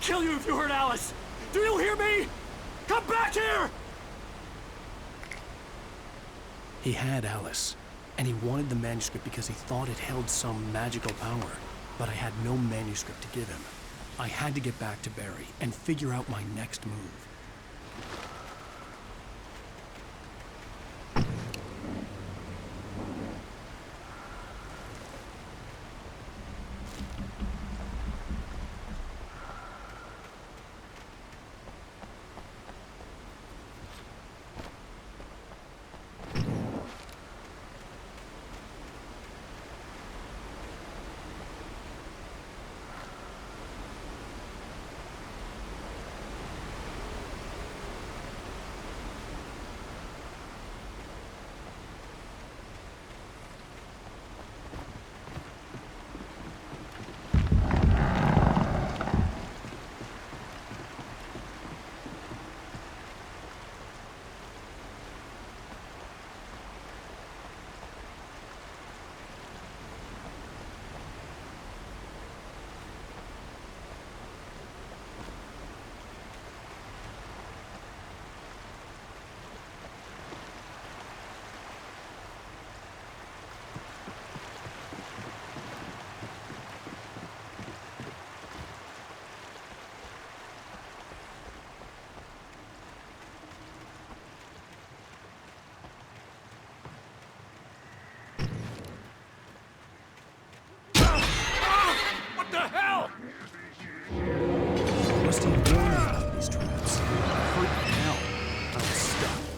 kill you if you hurt Alice! Do you hear me? Come back here! He had Alice, and he wanted the manuscript because he thought it held some magical power. But I had no manuscript to give him. I had to get back to Barry and figure out my next move. Must have warned me about these traps. Hurt hell. I was stuck.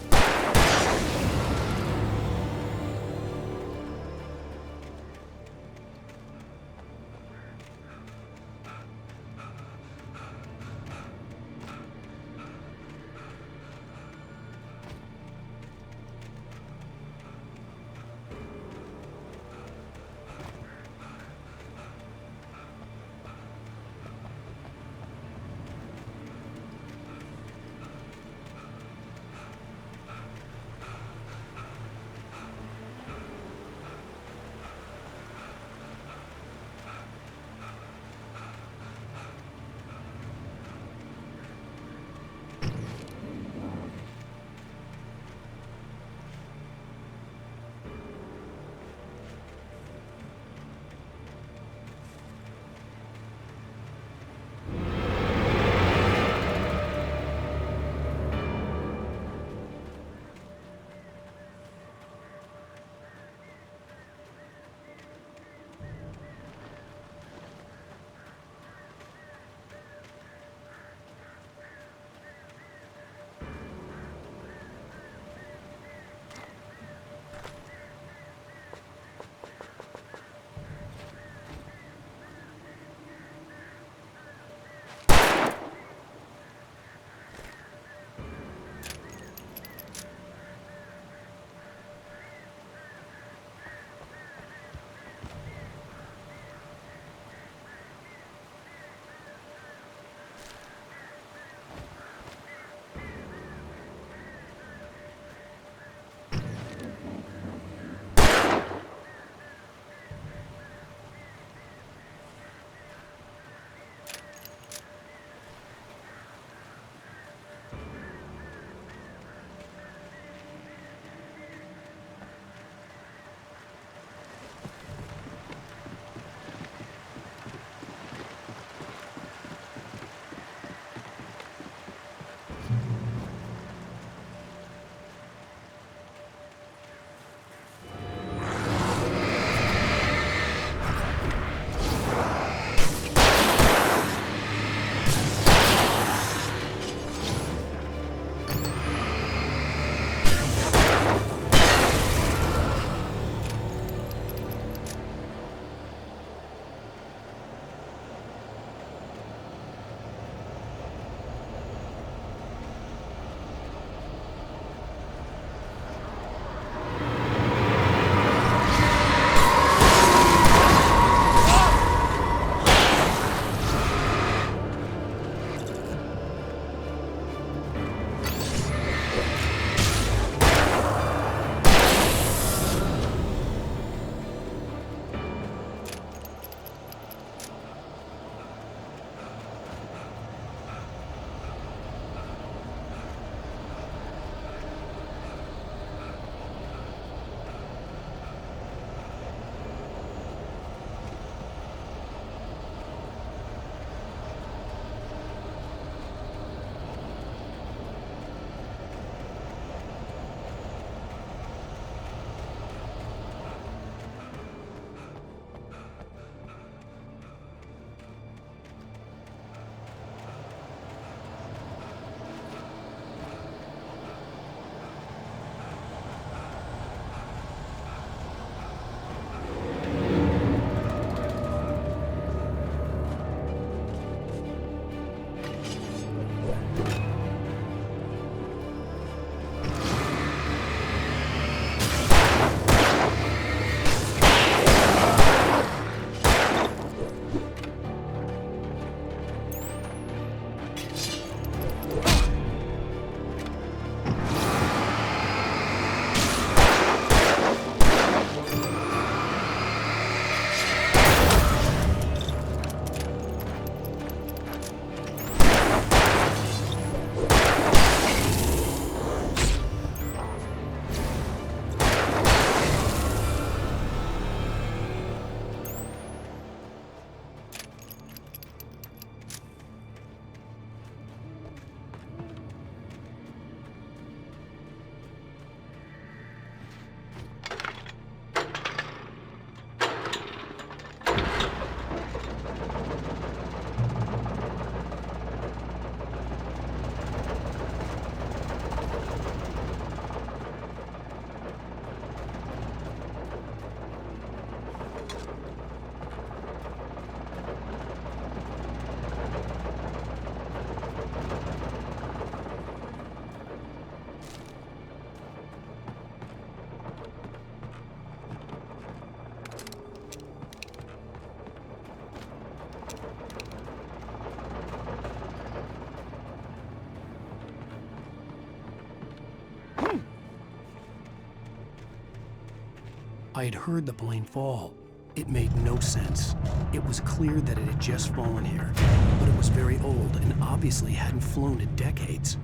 I had heard the plane fall. It made no sense. It was clear that it had just fallen here, but it was very old and obviously hadn't flown in decades.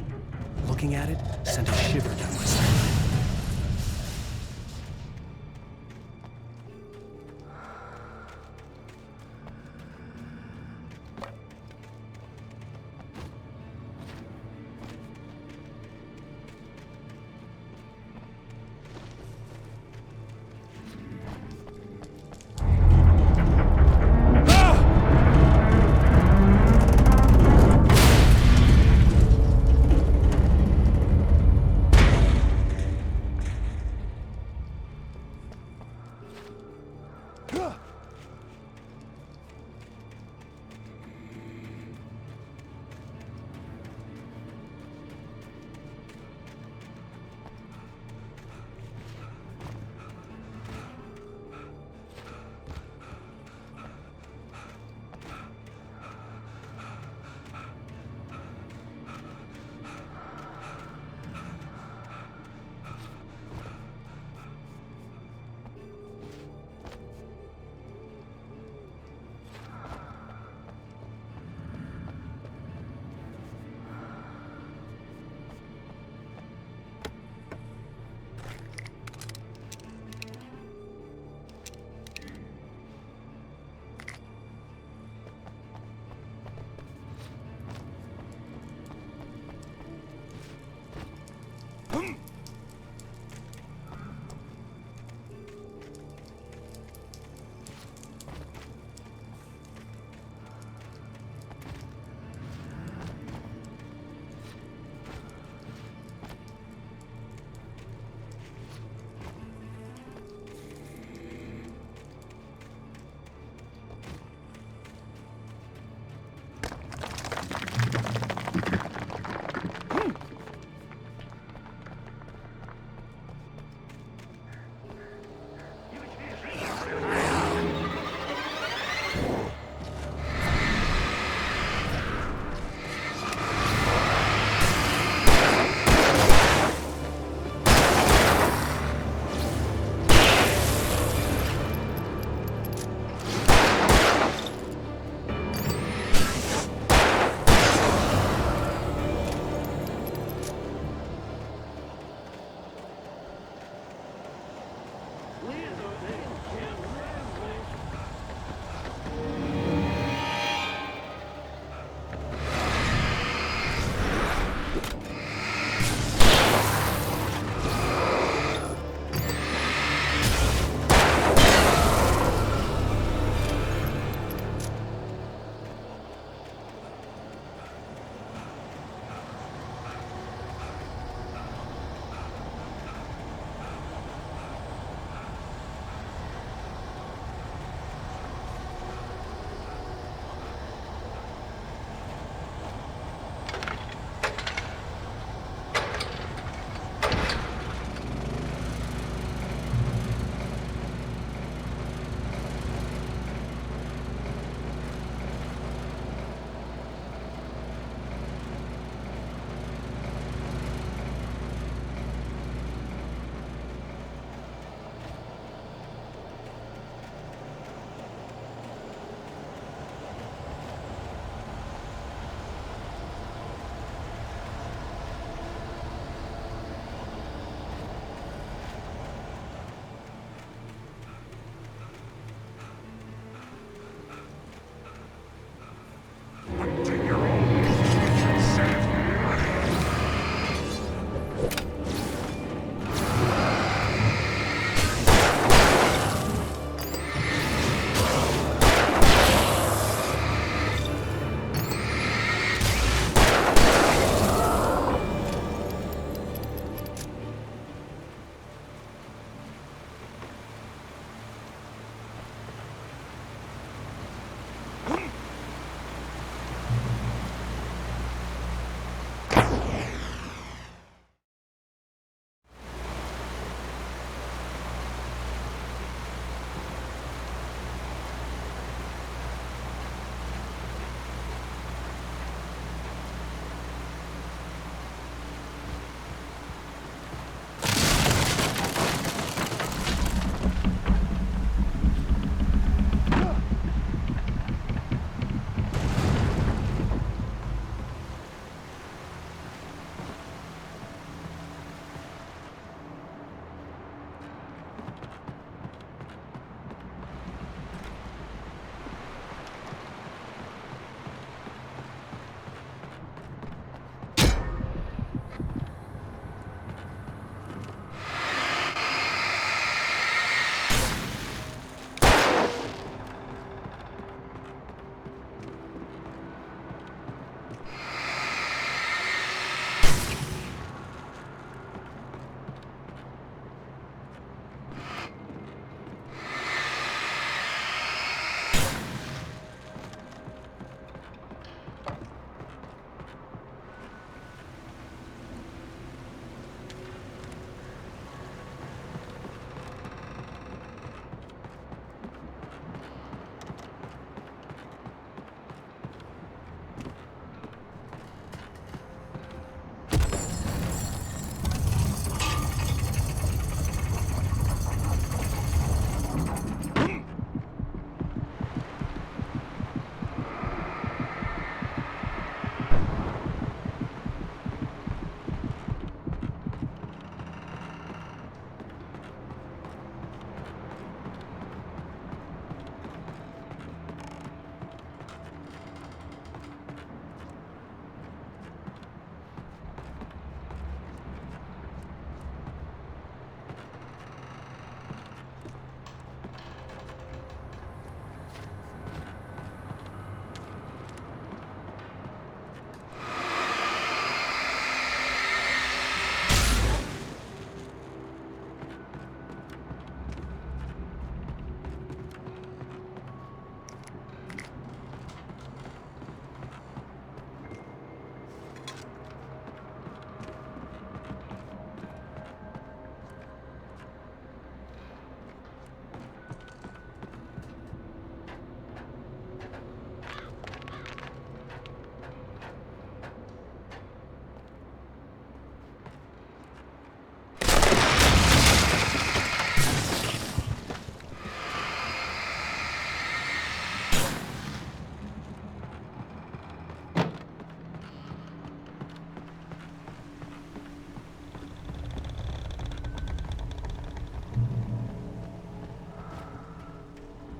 Looking at it sent a shiver down my spine.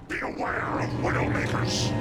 Beware of Widowmakers!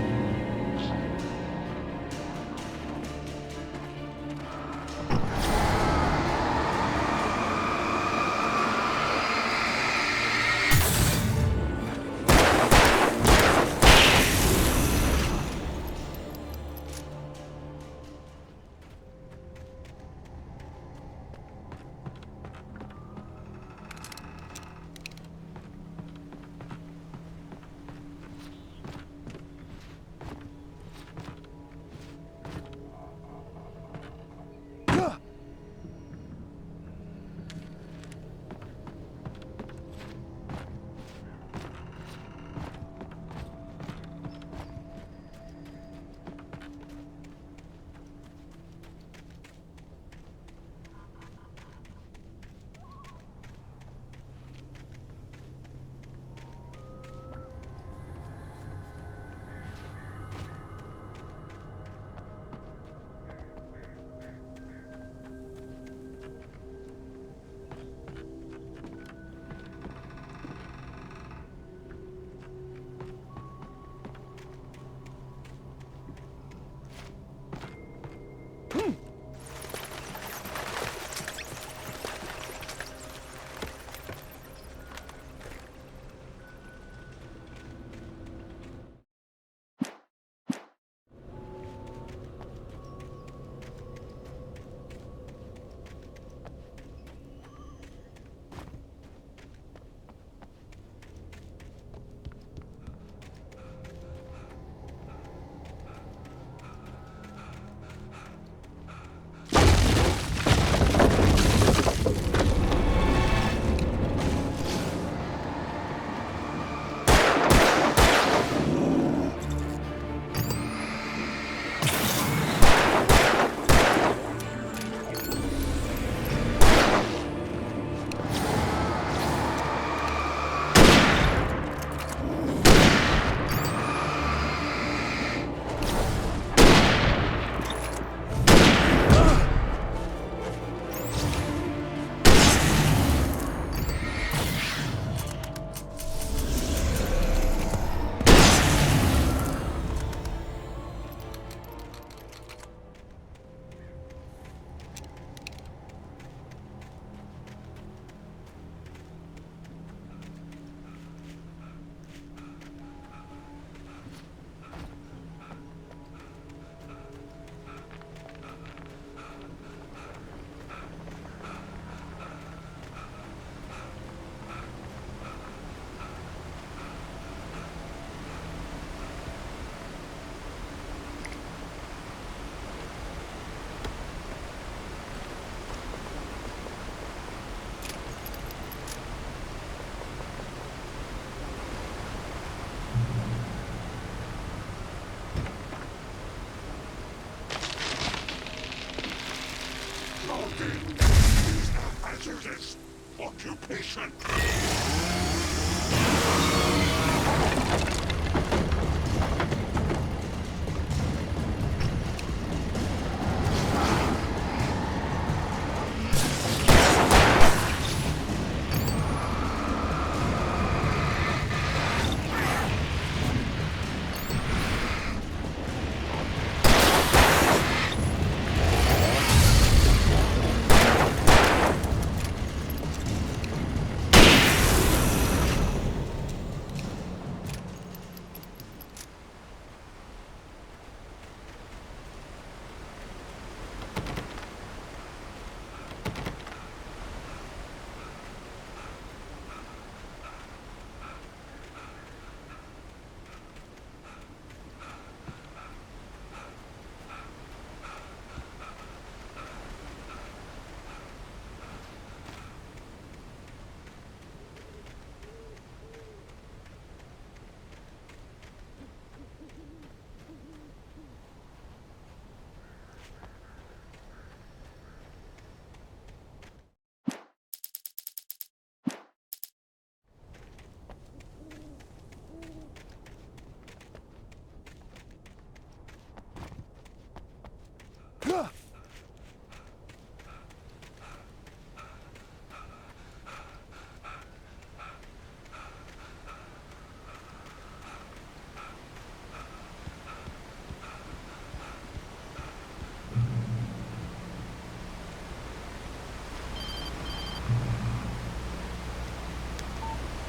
Please not answer this occupation.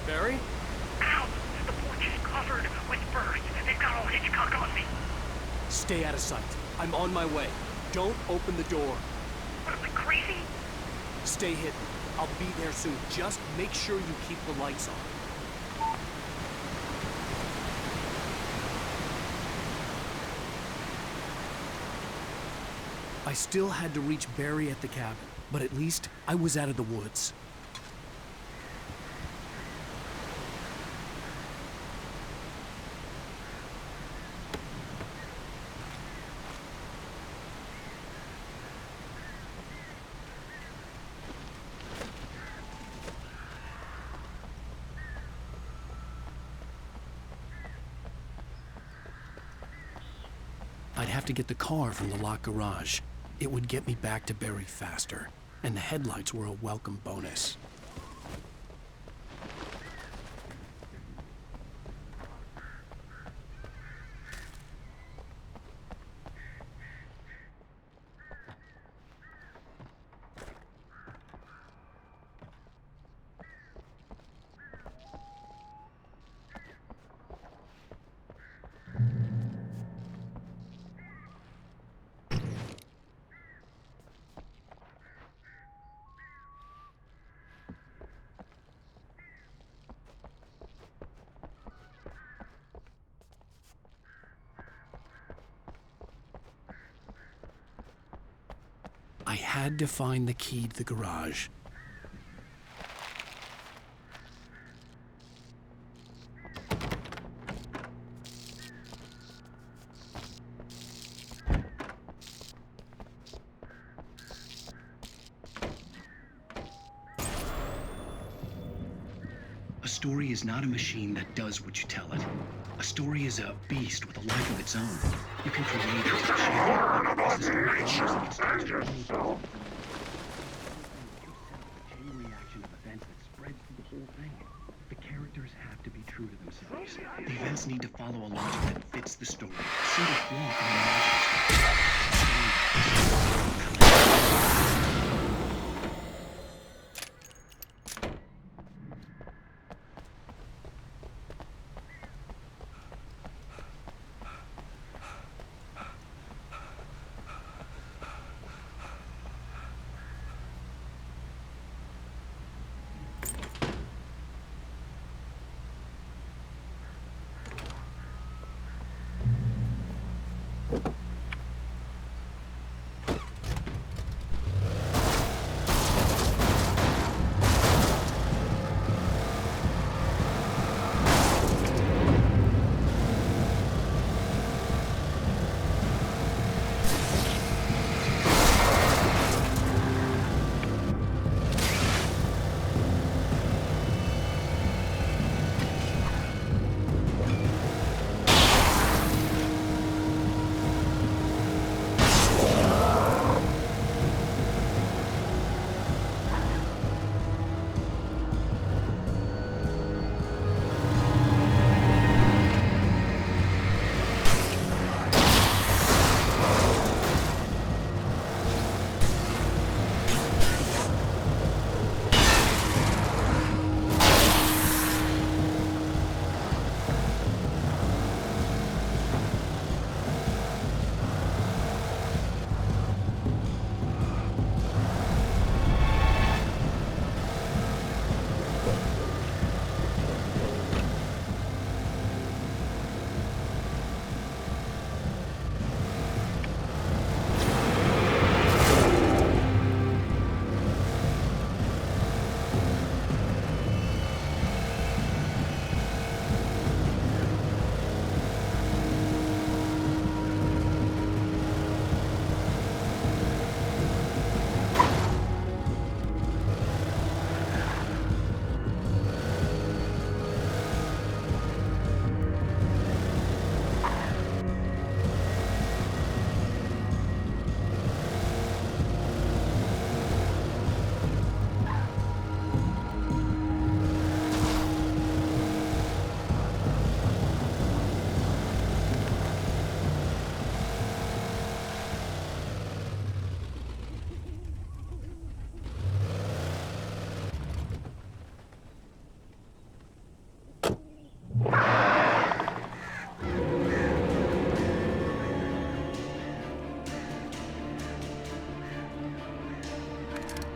Barry? Ow! The porch is covered with birds. They've got all Hitchcock on me. Stay out of sight. I'm on my way. Don't open the door. What am I, crazy? Stay hidden. I'll be there soon. Just make sure you keep the lights on. I still had to reach Barry at the cabin, but at least I was out of the woods. I'd have to get the car from the locked garage. It would get me back to Barry faster, and the headlights were a welcome bonus. I had to find the key to the garage. A story is not a machine that does what you tell it. A story is a beast with a life of its own. You can create it, share it, as the story follows, it starts to unfold. A chain reaction of events that spreads through the whole thing. The characters have to be true to themselves. The events need to follow a logic that fits the story. A single flaw in the logic.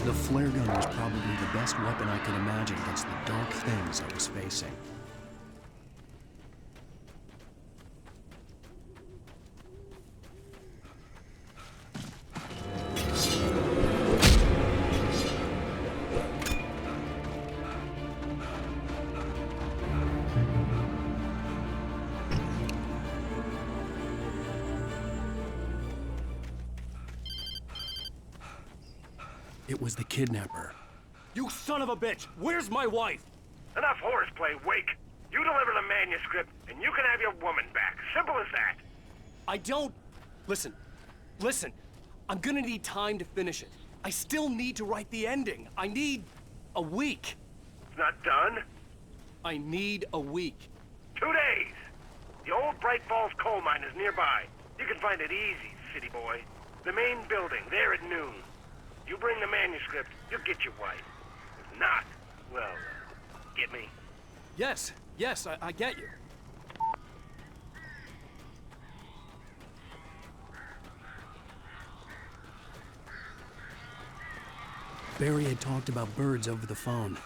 The flare gun was probably the best weapon I could imagine against the dark things I was facing. It was the kidnapper. You son of a bitch! Where's my wife? Enough horseplay, Wake. You deliver the manuscript, and you can have your woman back. Simple as that. I don't... Listen. I'm gonna need time to finish it. I still need to write the ending. I need a week. It's not done. I need a week. 2 days. The old Bright Falls coal mine is nearby. You can find it easy, city boy. The main building, there at noon. You bring the manuscript, you'll get your wife. If not, well, get me? Yes, I get you. Barry had talked about birds over the phone.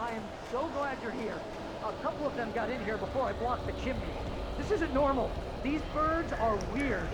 I am so glad you're here. A couple of them got in here before I blocked the chimney. This isn't normal. These birds are weird.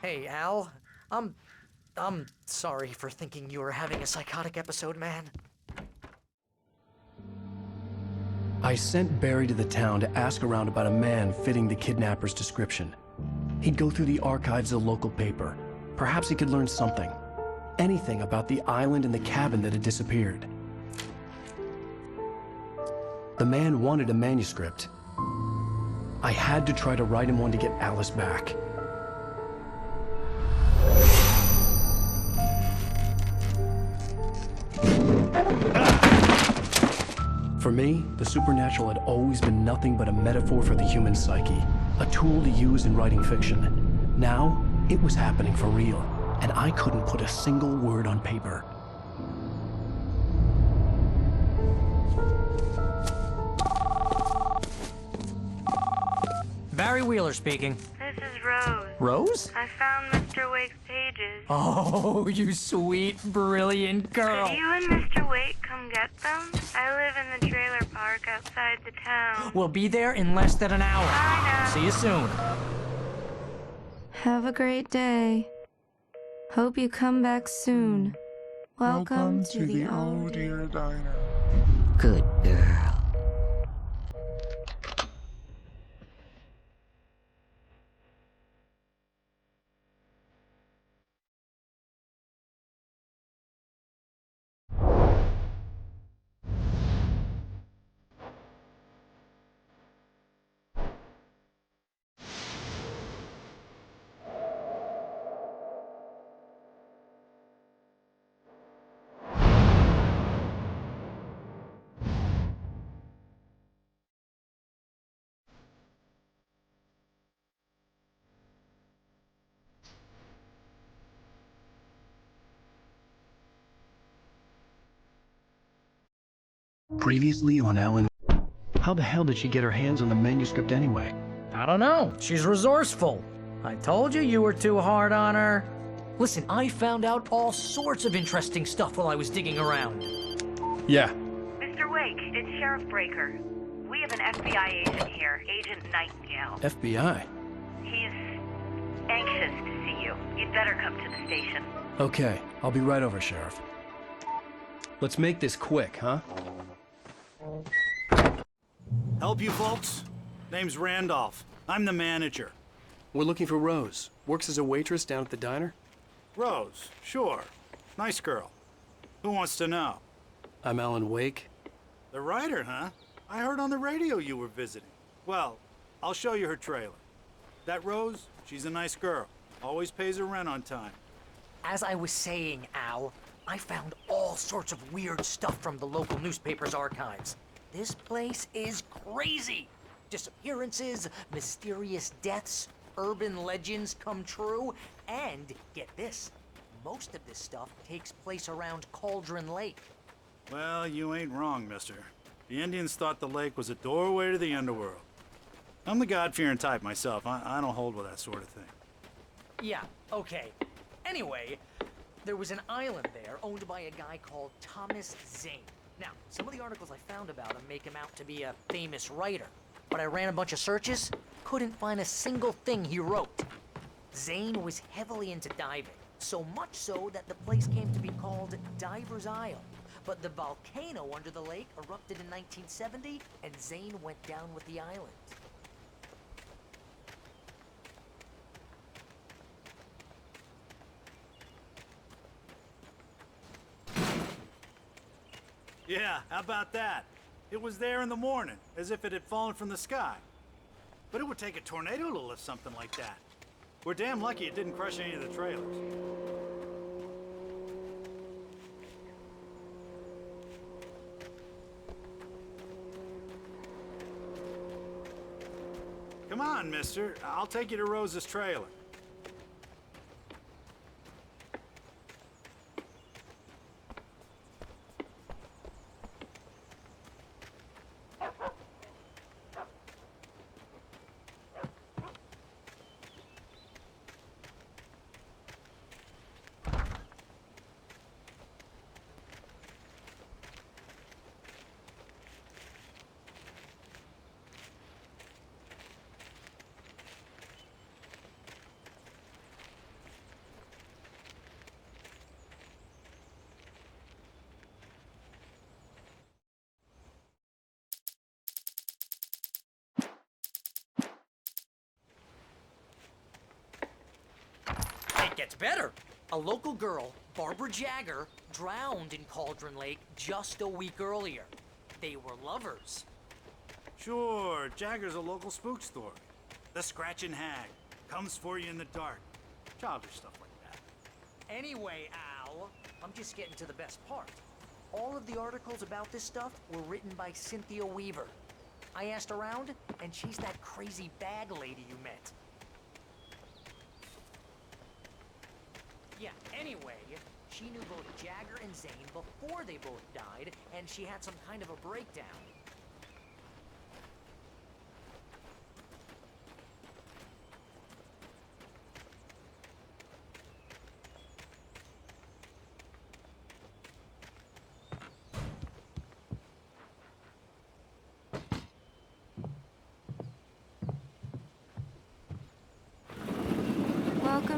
Hey, Al. I'm sorry for thinking you were having a psychotic episode, man. I sent Barry to the town to ask around about a man fitting the kidnapper's description. He'd go through the archives of the local paper. Perhaps he could learn something. Anything about the island and the cabin that had disappeared. The man wanted a manuscript. I had to try to write him one to get Alice back. For me, the supernatural had always been nothing but a metaphor for the human psyche, a tool to use in writing fiction. Now, it was happening for real, and I couldn't put a single word on paper. Barry Wheeler speaking. This is Rose. Rose? I found Mr. Wake's pages. Oh, you sweet, brilliant girl. Could you and Mr. Wake come get them? I live in the trailer park outside the town. We'll be there in less than an hour. Bye now. See you soon. Have a great day. Hope you come back soon. Welcome to the Oh Dear Diner. Good girl. Previously on Alan. How the hell did she get her hands on the manuscript anyway? I don't know. She's resourceful. I told you were too hard on her. Listen, I found out all sorts of interesting stuff while I was digging around. Yeah. Mr. Wake, it's Sheriff Breaker. We have an FBI agent here, Agent Nightingale. FBI? He's anxious to see you. You'd better come to the station. Okay, I'll be right over, Sheriff. Let's make this quick, huh? Help you folks? Name's Randolph. I'm the manager. We're looking for Rose. Works as a waitress down at the diner. Rose, sure. Nice girl. Who wants to know? I'm Alan Wake. The writer, huh? I heard on the radio you were visiting. Well, I'll show you her trailer. That Rose, she's a nice girl. Always pays her rent on time. As I was saying, Al, I found all sorts of weird stuff from the local newspaper's archives. This place is crazy. Disappearances, mysterious deaths, urban legends come true, and get this, most of this stuff takes place around Cauldron Lake. Well, you ain't wrong, mister. The Indians thought the lake was a doorway to the underworld. I'm the God-fearing type myself. I don't hold with that sort of thing. Yeah, okay. Anyway, there was an island there owned by a guy called Thomas Zane. Now, some of the articles I found about him make him out to be a famous writer, but I ran a bunch of searches, couldn't find a single thing he wrote. Zane was heavily into diving, so much so that the place came to be called Diver's Isle. But the volcano under the lake erupted in 1970, and Zane went down with the island. Yeah, how about that? It was there in the morning, as if it had fallen from the sky. But it would take a tornado to lift something like that. We're damn lucky it didn't crush any of the trailers. Come on, mister. I'll take you to Rose's trailer. It gets better. A local girl, Barbara Jagger, drowned in Cauldron Lake just a week earlier. They were lovers. Sure, Jagger's a local spook story. The Scratching Hag comes for you in the dark. Childish stuff like that. Anyway, Al, I'm just getting to the best part. All of the articles about this stuff were written by Cynthia Weaver. I asked around, and she's that crazy bag lady you met. Yeah, anyway, she knew both Jagger and Zane before they both died, and she had some kind of a breakdown.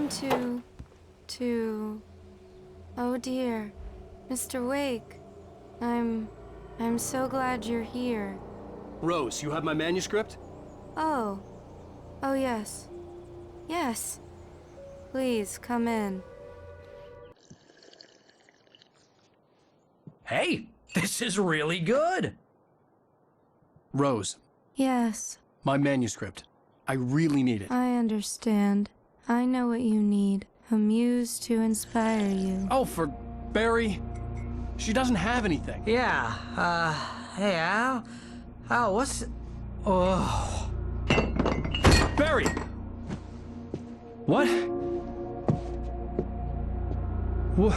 come to... Oh dear, Mr. Wake. I'm so glad you're here. Rose, you have my manuscript? Oh. Oh, yes. Yes. Please, come in. Hey, this is really good. Rose, Yes, my manuscript. I really need it. I understand. I know what you need. A muse to inspire you. Oh, for Barry? She doesn't have anything. Yeah, hey, Al, what's... Oh... Barry! What? What?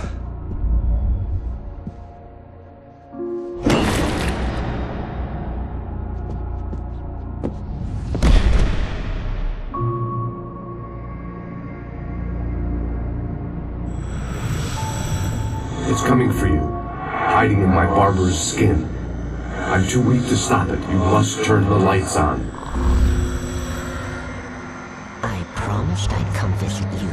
It's coming for you, hiding in my barber's skin. I'm too weak to stop it. You must turn the lights on. I promised I'd come visit you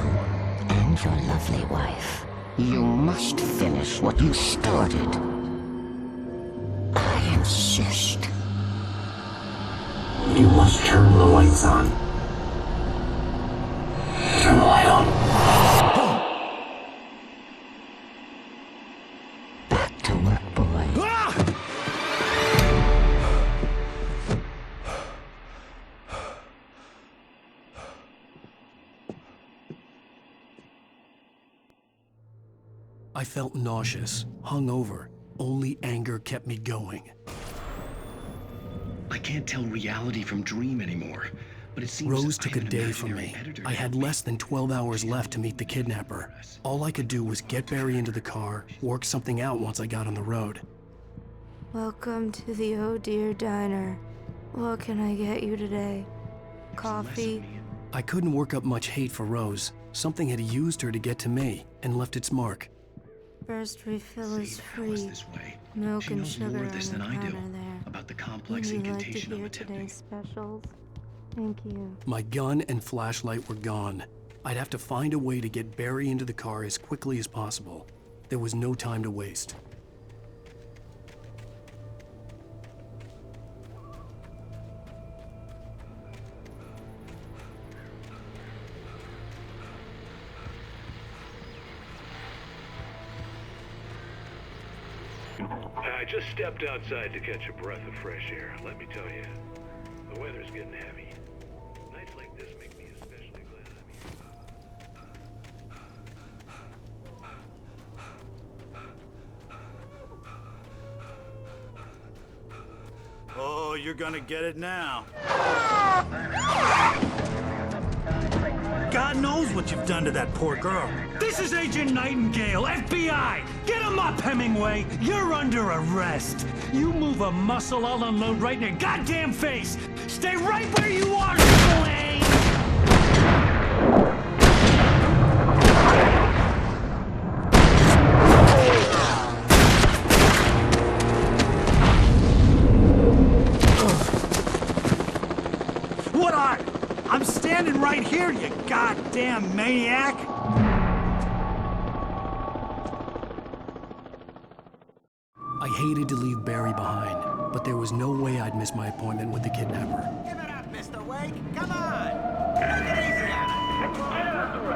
and your lovely wife. You must finish what you started. I insist. You must turn the lights on. Turn the light on. Back to work, boy. I felt nauseous, hungover. Only anger kept me going. I can't tell reality from dream anymore, but it seems Rose took a day from me. I had less than 12 hours left to meet the kidnapper. All I could do was get Barry into the car, work something out once I got on the road. Welcome to the Oh Dear Diner. What can I get you today? Coffee? I couldn't work up much hate for Rose. Something had used her to get to me and left its mark. First refill is free. Milk and sugar on the counter there. About the complex Would you like to incantation I'm hear attempting. today's specials? Thank you. My gun and flashlight were gone. I'd have to find a way to get Barry into the car as quickly as possible. There was no time to waste. I just stepped outside to catch a breath of fresh air. Let me tell you, the weather's getting heavy. Nights like this make me especially glad Oh, you're gonna get it now. God knows what you've done to that poor girl. This is Agent Nightingale, FBI! Get him up, Hemingway! You're under arrest! You move a muscle, I'll unload right in your goddamn face! Stay right where you are, Slade! What are? I'm standing right here, you goddamn maniac! I hated to leave Barry behind, but there was no way I'd miss my appointment with the kidnapper. Give it up, Mr. Wake! Come on! Take it easy on it!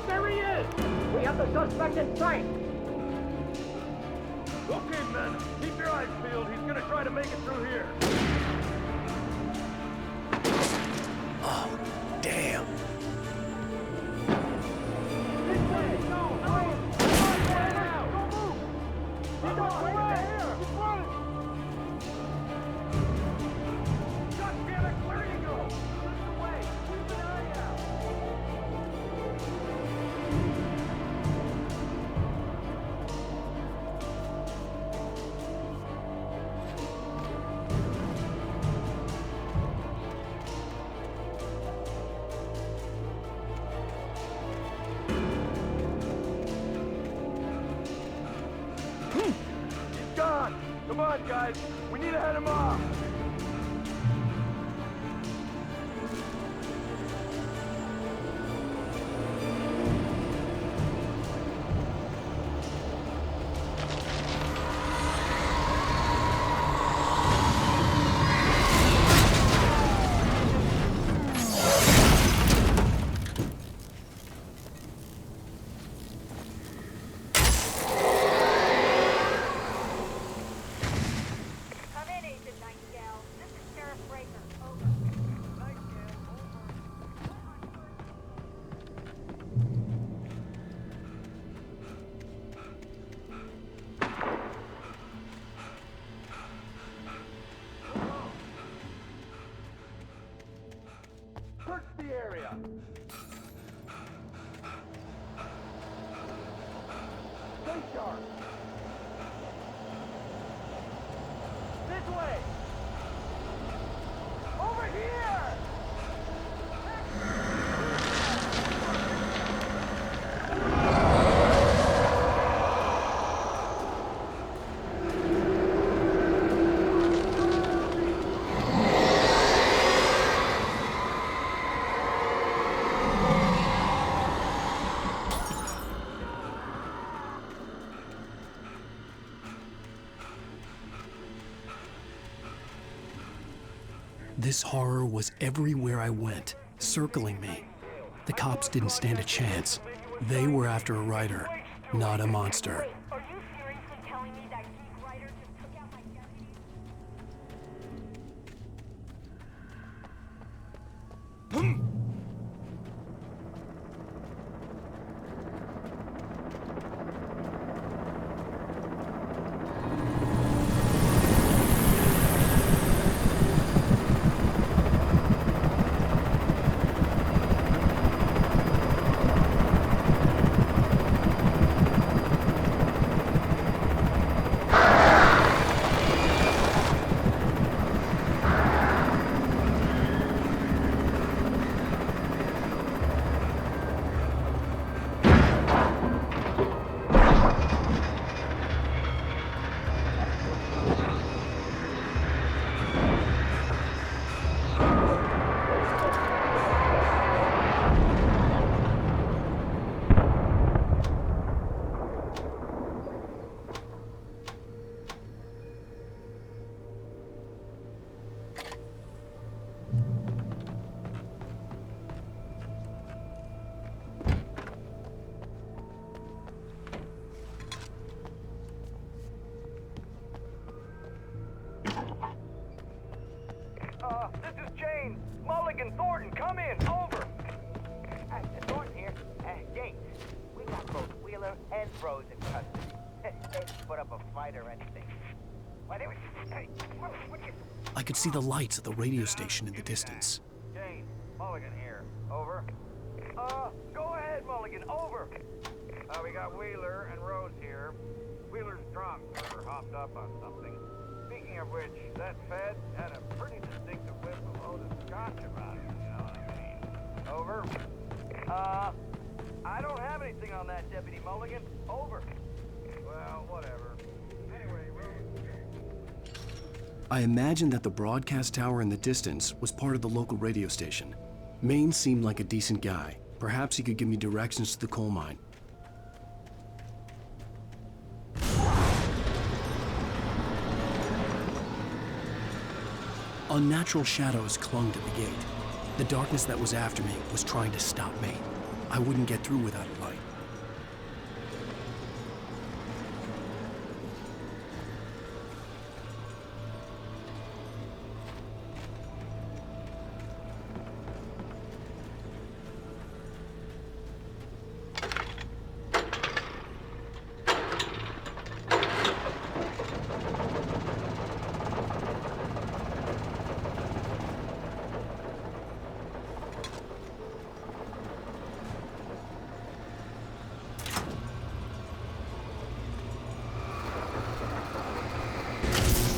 There he is! We have the suspect in sight! Okay, men, keep your eyes peeled. He's gonna try to make it through here. Oh, damn. This way! No! No! Don't move! He's right here! He's running! God damn it, where did he go? Come on, guys. We need to head him off. Search the area. Stay sharp. This way. Over here. This horror was everywhere I went, circling me. The cops didn't stand a chance. They were after a writer, not a monster. Are you seriously telling me that geek writer just took out my deputy? This is Jane. Mulligan, Thornton, come in. Over. Thornton here. Jane, we got both Wheeler and Rose in custody. They didn't put up a fight or anything. Why, they were... Hey, what you... I could see the lights of the radio station in the distance. Jane, Mulligan here. Over. Go ahead, Mulligan. Over. We got Wheeler and Rose here. Wheeler's drunk or hopped up on something. Speaking of which, that Fed had a pretty distinctive whiff of load of scotch about it, you know what I mean? Over. I don't have anything on that, Deputy Mulligan. Over. Well, whatever. Anyway, Rose... I imagined that the broadcast tower in the distance was part of the local radio station. Maine seemed like a decent guy. Perhaps he could give me directions to the coal mine. Unnatural shadows clung to the gate. The darkness that was after me was trying to stop me. I wouldn't get through without a light.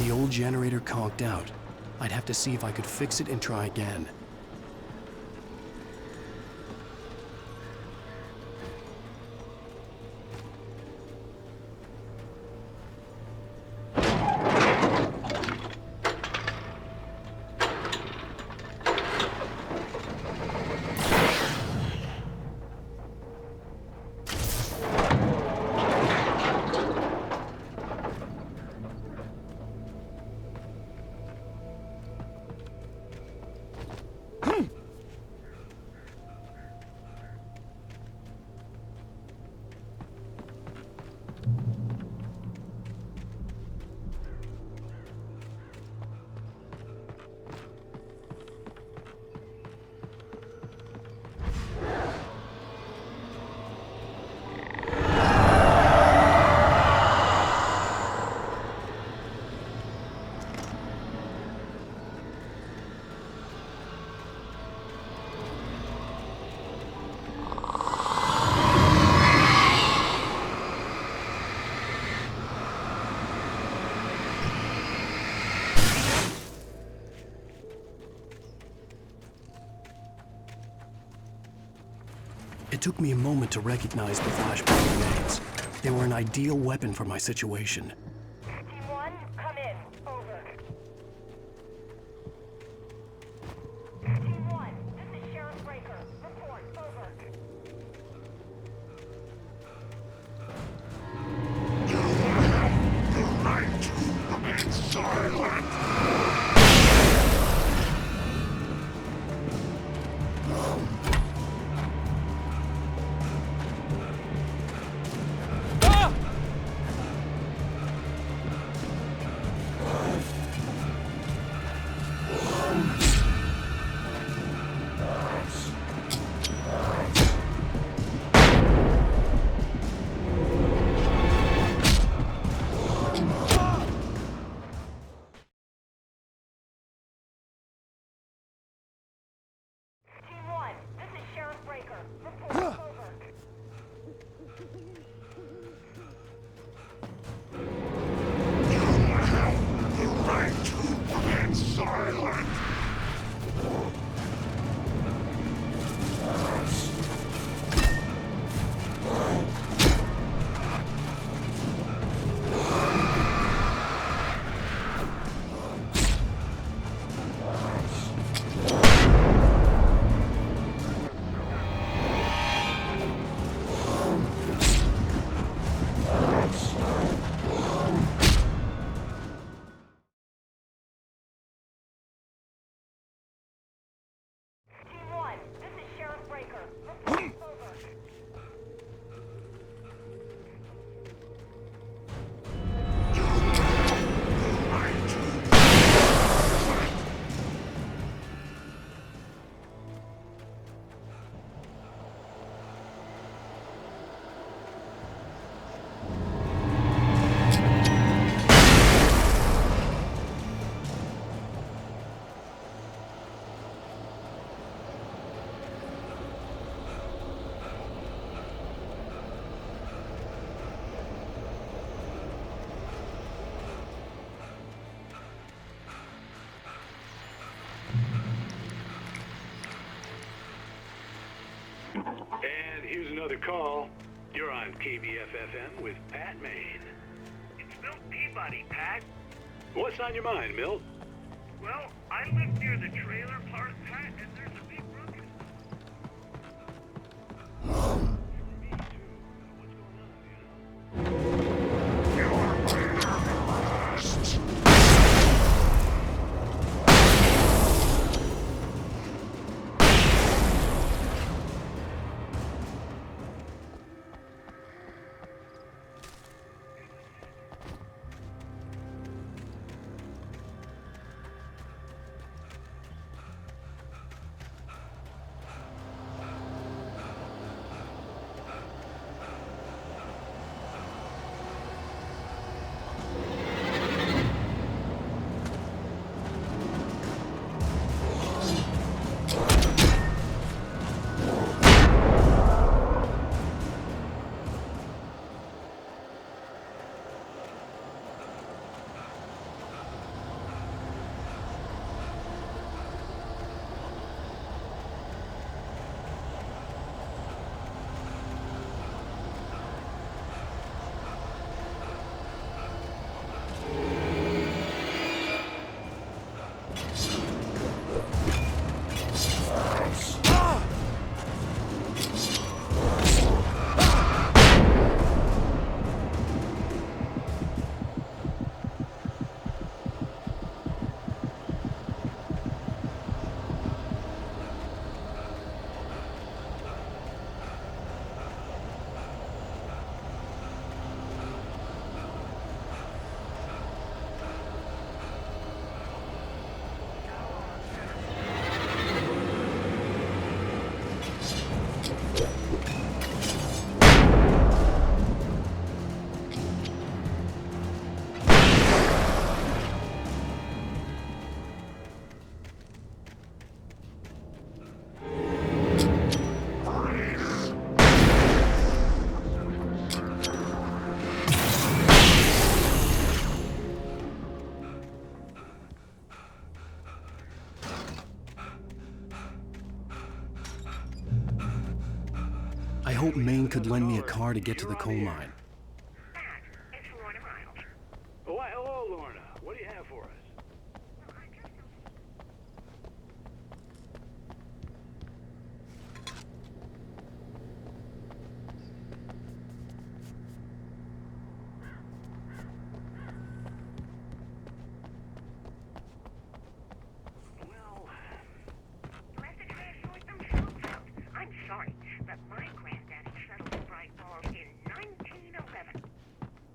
The old generator conked out. I'd have to see if I could fix it and try again. It took me a moment to recognize the flashbang grenades. They were an ideal weapon for my situation. Team 1, come in. Over. Team 1, this is Sheriff Breaker. Report. Over. The right to remain silent. Team 1, this is Sheriff Breaker. Report. Over. The right to remain silent. Team 1, this is Sheriff Breaker. Report. Over. And here's another call. You're on KBFFM with Pat Maine. It's Milt Peabody, Pat. What's on your mind, Milt? Well, I live near the trailer park, Pat, and there's a big ruckus. I hoped Maine could lend me a car to get to the coal mine. It's Lorna Miles. Oh, why, hello, Lorna. What do you have for us? I'm sorry, but my granddaddy settled in Bright Falls in 1911.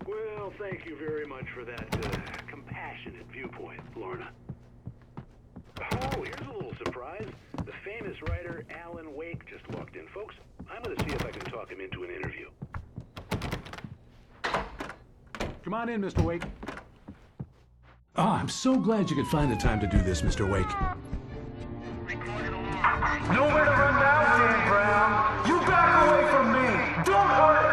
Well, thank you very much for that compassionate viewpoint, Lorna. Oh, here's a little surprise. The famous writer Alan Wake just walked in. Folks, I'm going to see if I can talk him into an interview. Come on in, Mr. Wake. Oh, I'm so glad you could find the time to do this, Mr. Wake. Nowhere to run now, Dan Brown. You back away from me. Don't hurt her.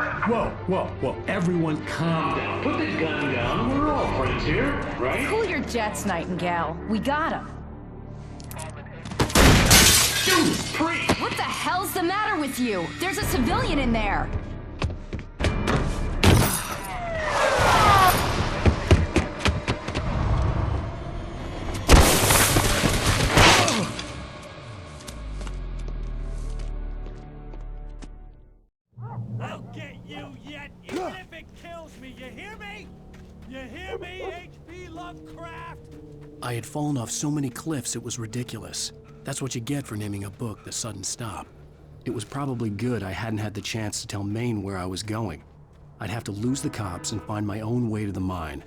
Whoa. Everyone calm down. Put the gun down. We're all friends here, right? Cool your jets, Nightingale. We got him. What the hell's the matter with you? There's a civilian in there. I'll get you yet, even if it kills me. You hear me? You hear me, H.P. Lovecraft? I had fallen off so many cliffs it was ridiculous. That's what you get for naming a book The Sudden Stop. It was probably good I hadn't had the chance to tell Maine where I was going. I'd have to lose the cops and find my own way to the mine.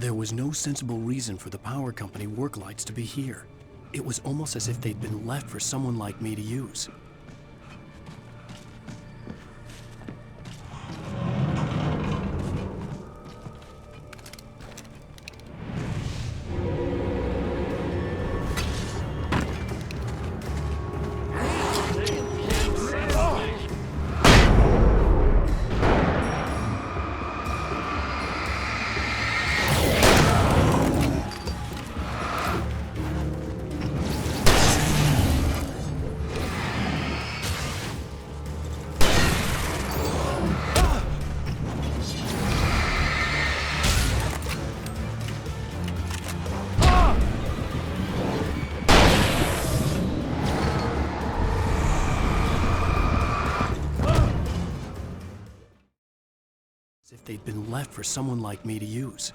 There was no sensible reason for the power company work lights to be here. It was almost as if they'd been left for someone like me to use. As if they'd been left for someone like me to use.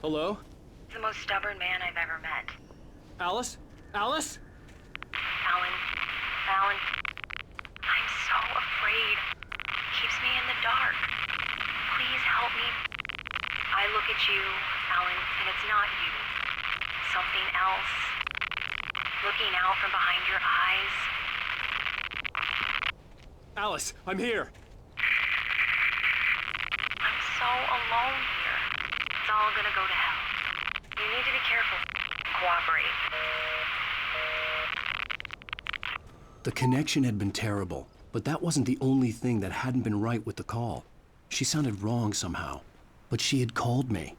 Hello? He's the most stubborn man I've ever met. Alice? Alice? Alan. Alan. I'm so afraid. Keeps me in the dark. Please help me. I look at you, Alan, and it's not you. Something else. Looking out from behind your eyes. Alice, I'm here. I'm so alone here. It's all gonna go to hell. You need to be careful. Cooperate. The connection had been terrible, but that wasn't the only thing that hadn't been right with the call. She sounded wrong somehow, but she had called me.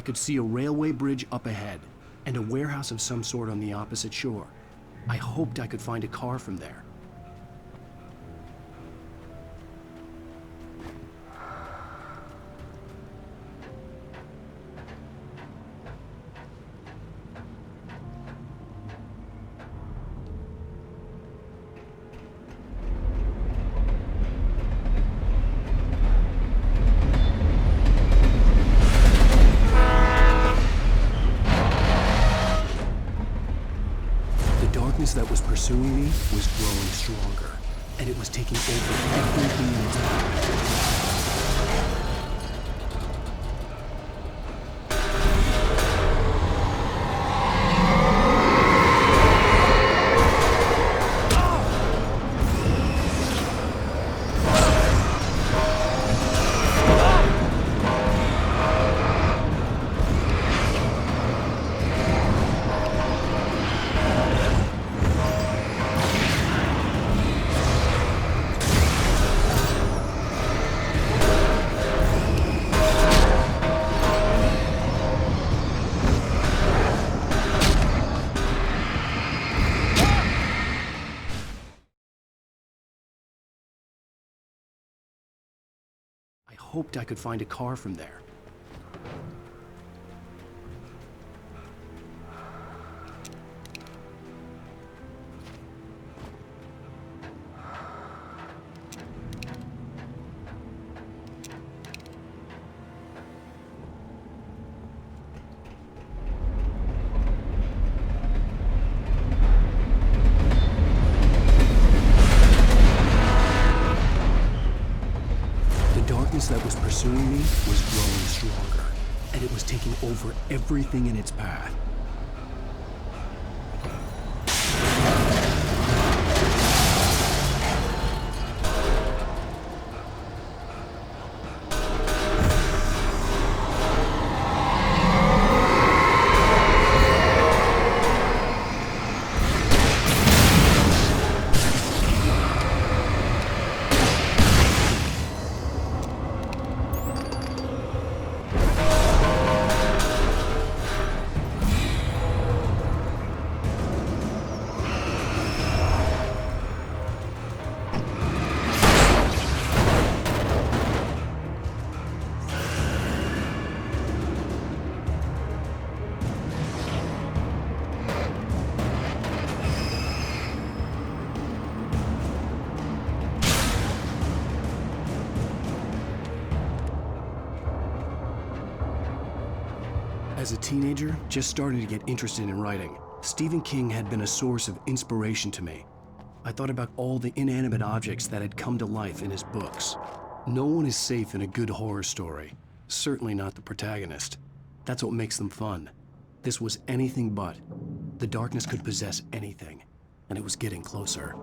could see a railway bridge up ahead, and a warehouse of some sort on the opposite shore. I hoped I could find a car from there. That was pursuing me was growing stronger, and it was taking over everything in its path. I hoped I could find a car from there. That was pursuing me was growing stronger, and it was taking over everything in its path. As a teenager, just starting to get interested in writing, Stephen King had been a source of inspiration to me. I thought about all the inanimate objects that had come to life in his books. No one is safe in a good horror story, certainly not the protagonist. That's what makes them fun. This was anything but. The darkness could possess anything, and it was getting closer.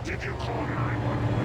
Did you call 911?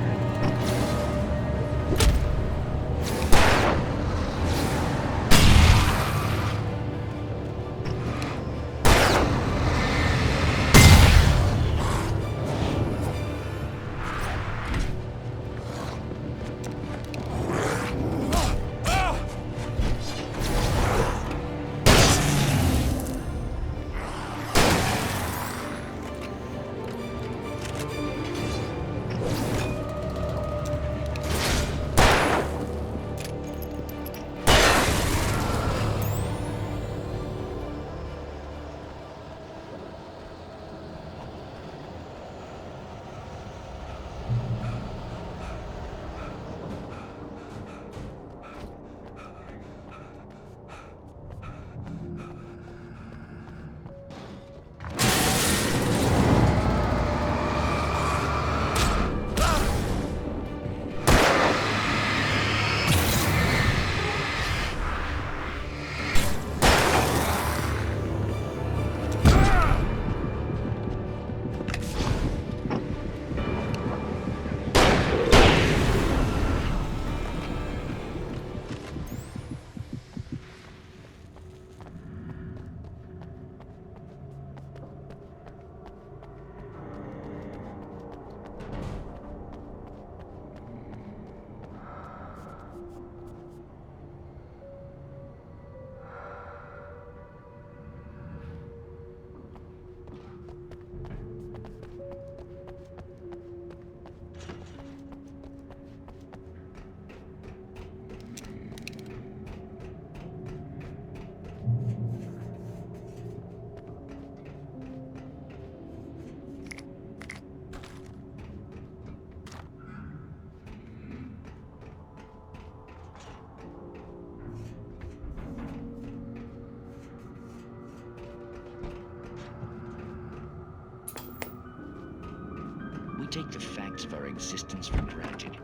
take the facts of our existence for granted,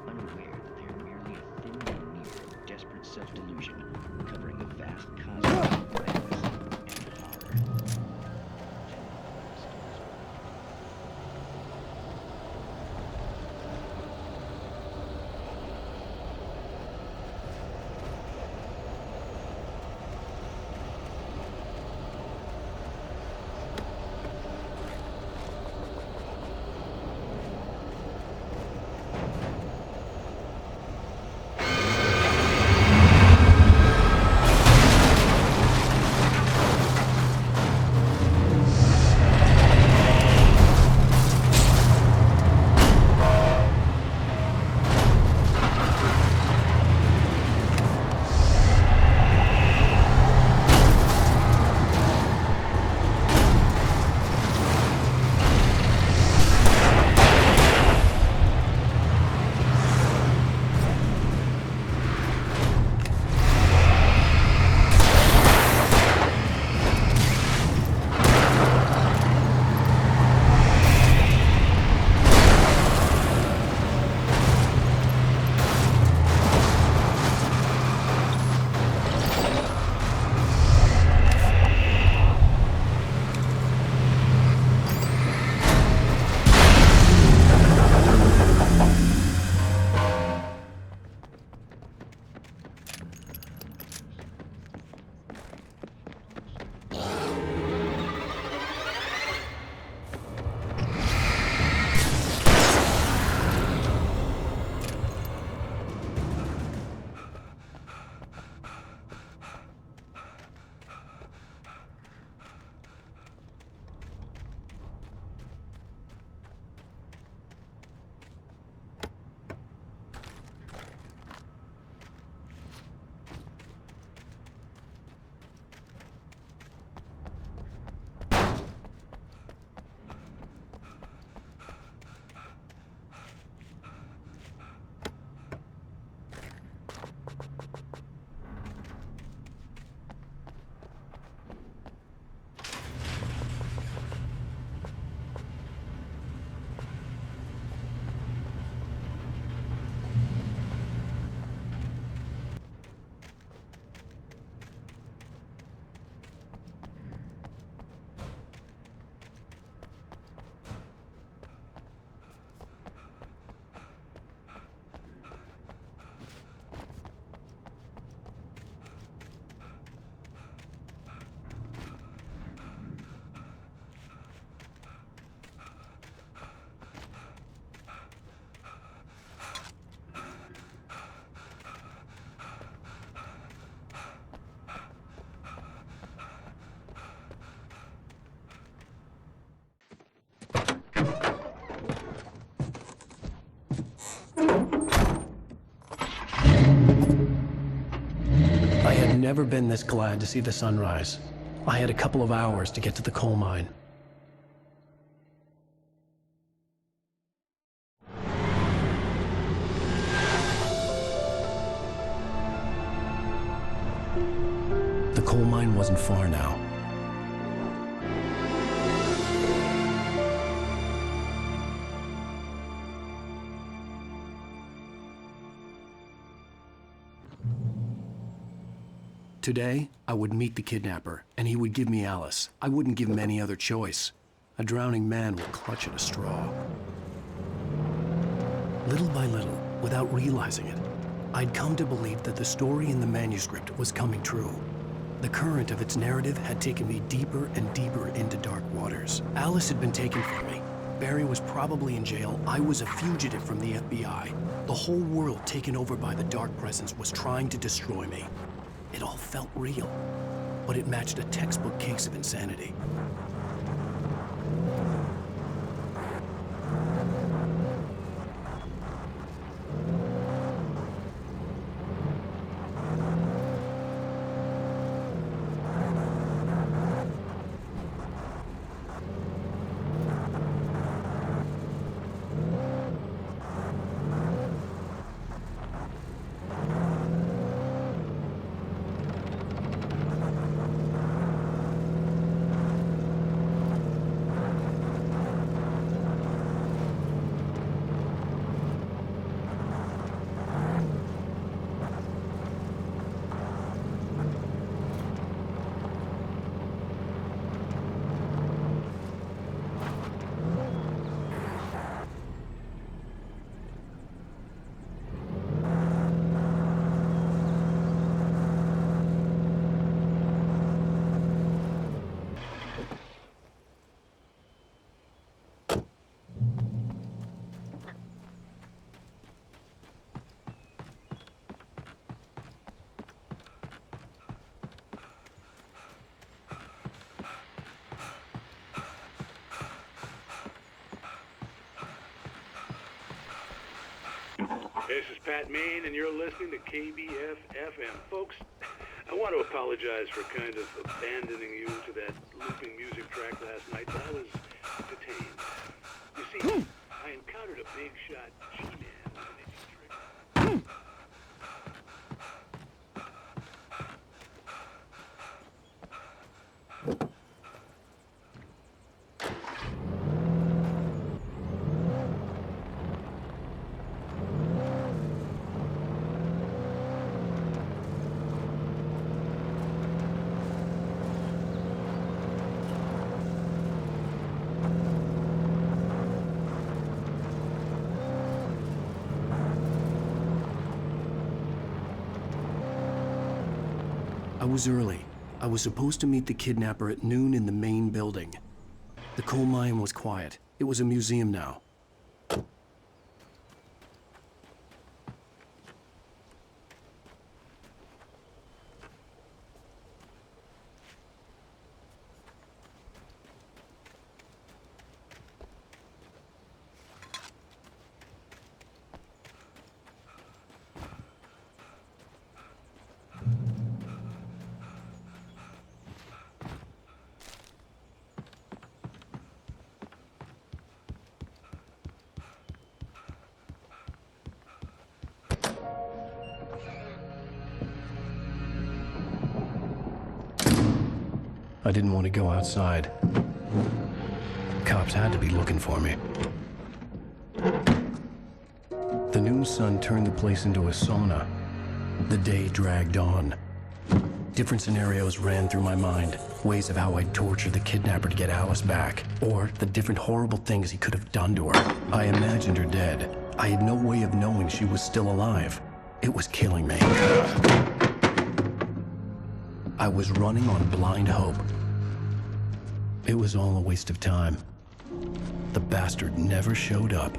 unaware that they're merely a thin veneer of desperate self-delusion covering a vast cosmos of madness and horror. I had never been this glad to see the sunrise. I had a couple of hours to get to the coal mine. The coal mine wasn't far now. Today, I would meet the kidnapper, and he would give me Alice. I wouldn't give him any other choice. A drowning man will clutch at a straw. Little by little, without realizing it, I'd come to believe that the story in the manuscript was coming true. The current of its narrative had taken me deeper and deeper into dark waters. Alice had been taken from me. Barry was probably in jail. I was a fugitive from the FBI. The whole world taken over by the Dark Presence was trying to destroy me. It all felt real, but it matched a textbook case of insanity. This is Pat Main, and you're listening to KBF-FM. Folks, I want to apologize for kind of abandoning you to that looping music track last night, but I was detained. You see, I encountered a big shot G-Man with an itchy trigger. I was early. I was supposed to meet the kidnapper at noon in the main building. The coal mine was quiet. It was a museum now. I didn't want to go outside. Cops had to be looking for me. The noon sun turned the place into a sauna. The day dragged on. Different scenarios ran through my mind. Ways of how I'd torture the kidnapper to get Alice back. Or the different horrible things he could have done to her. I imagined her dead. I had no way of knowing she was still alive. It was killing me. I was running on blind hope. It was all a waste of time. The bastard never showed up.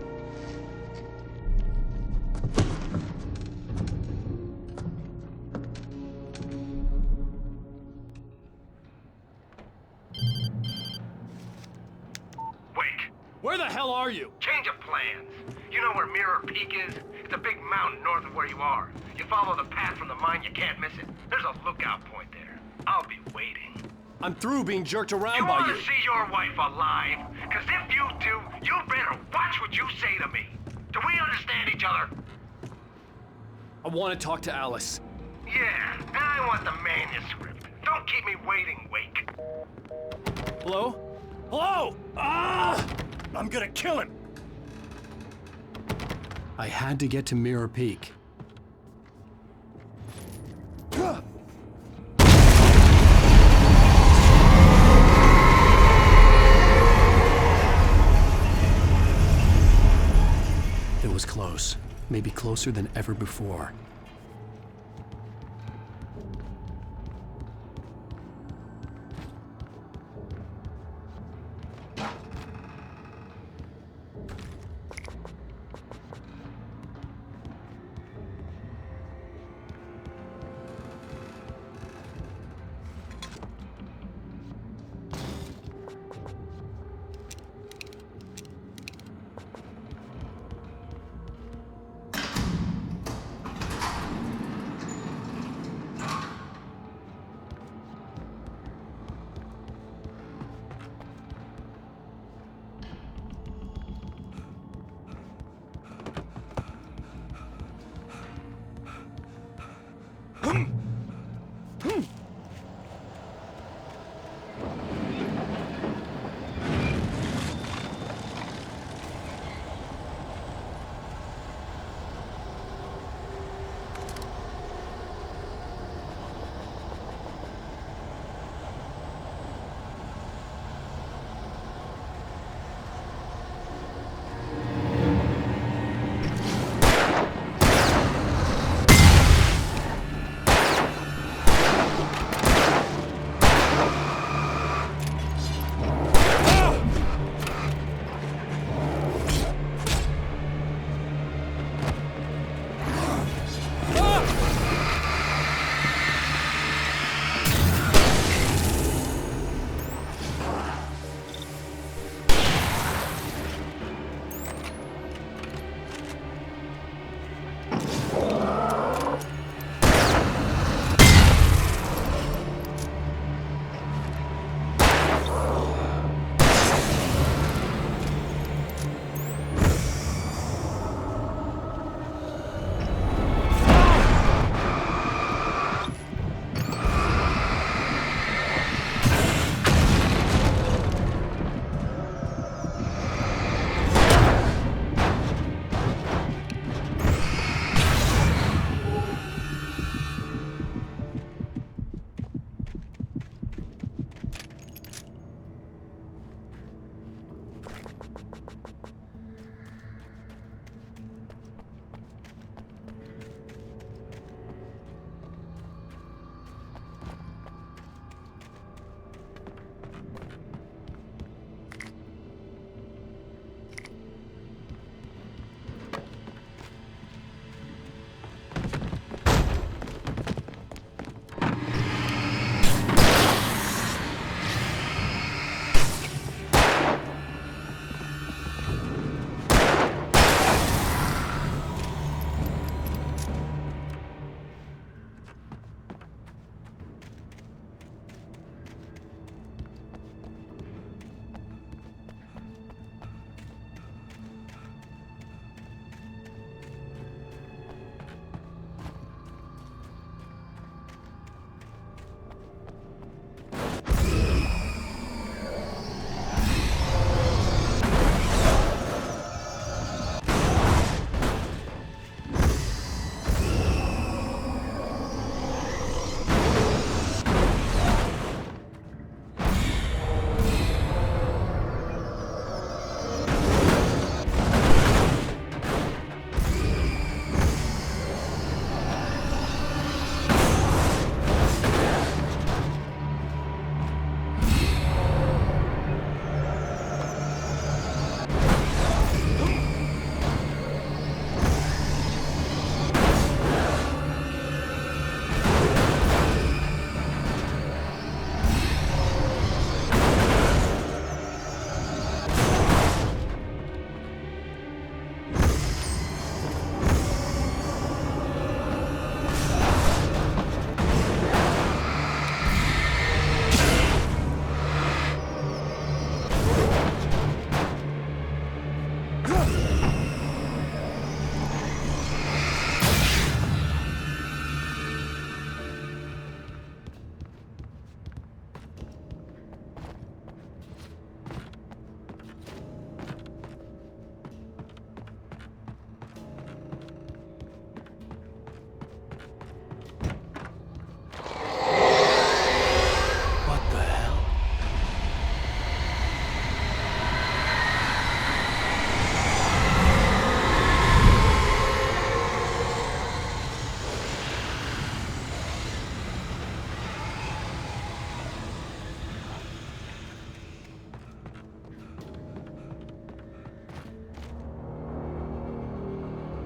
Wake! Where the hell are you? Change of plans. You know where Mirror Peak is? It's a big mountain north of where you are. You follow the path from the mine, you can't miss it. There's a lookout point there. I'll be waiting. I'm through being jerked around You by want you. to see your wife alive? Because if you do, you better watch what you say to me. Do we understand each other? I want to talk to Alice. Yeah, and I want the manuscript. Don't keep me waiting, Wake. Hello? Hello? Ah! I'm gonna kill him. I had to get to Mirror Peak. It was close. Maybe closer than ever before.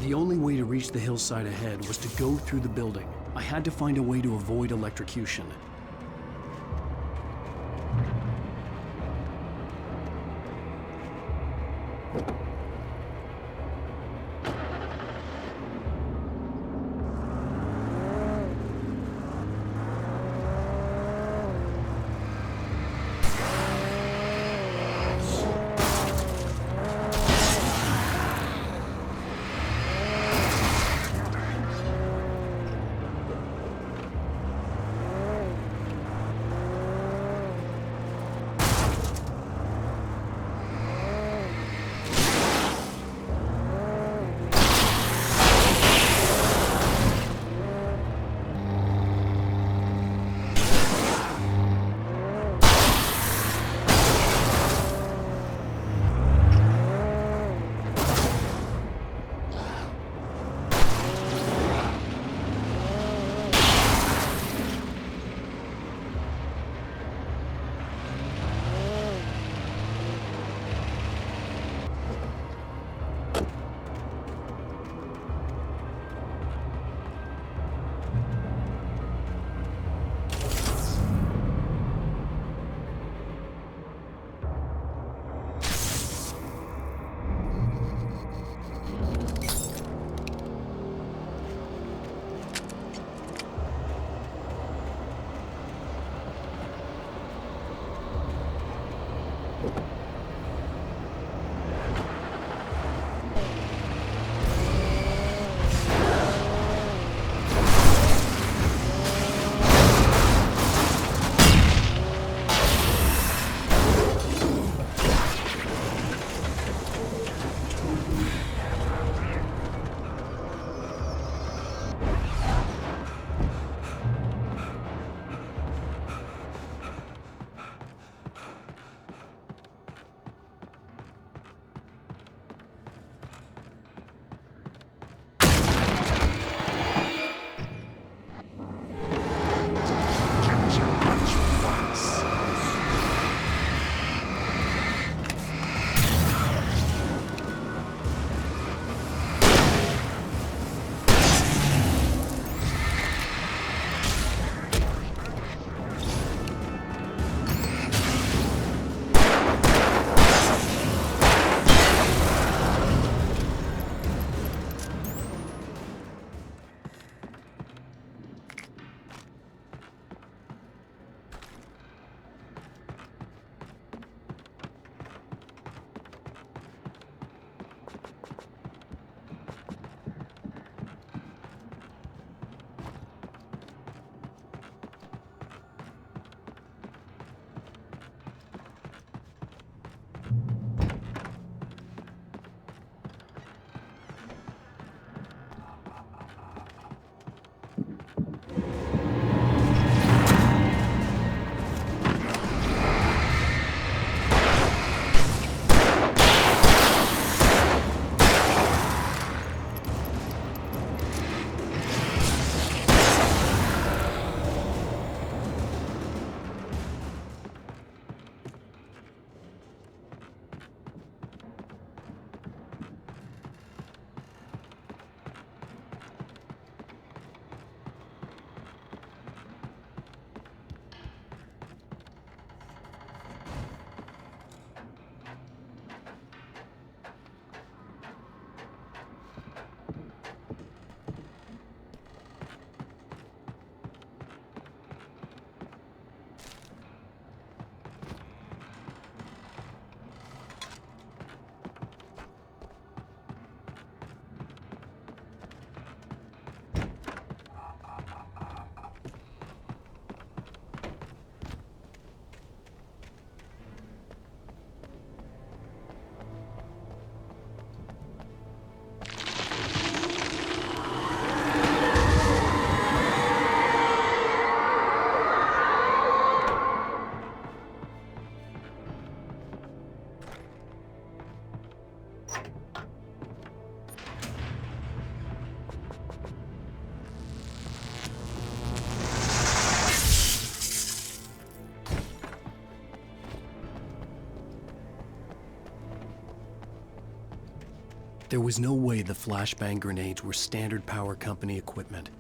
The only way to reach the hillside ahead was to go through the building. I had to find a way to avoid electrocution. There was no way the flashbang grenades were Standard Power Company equipment.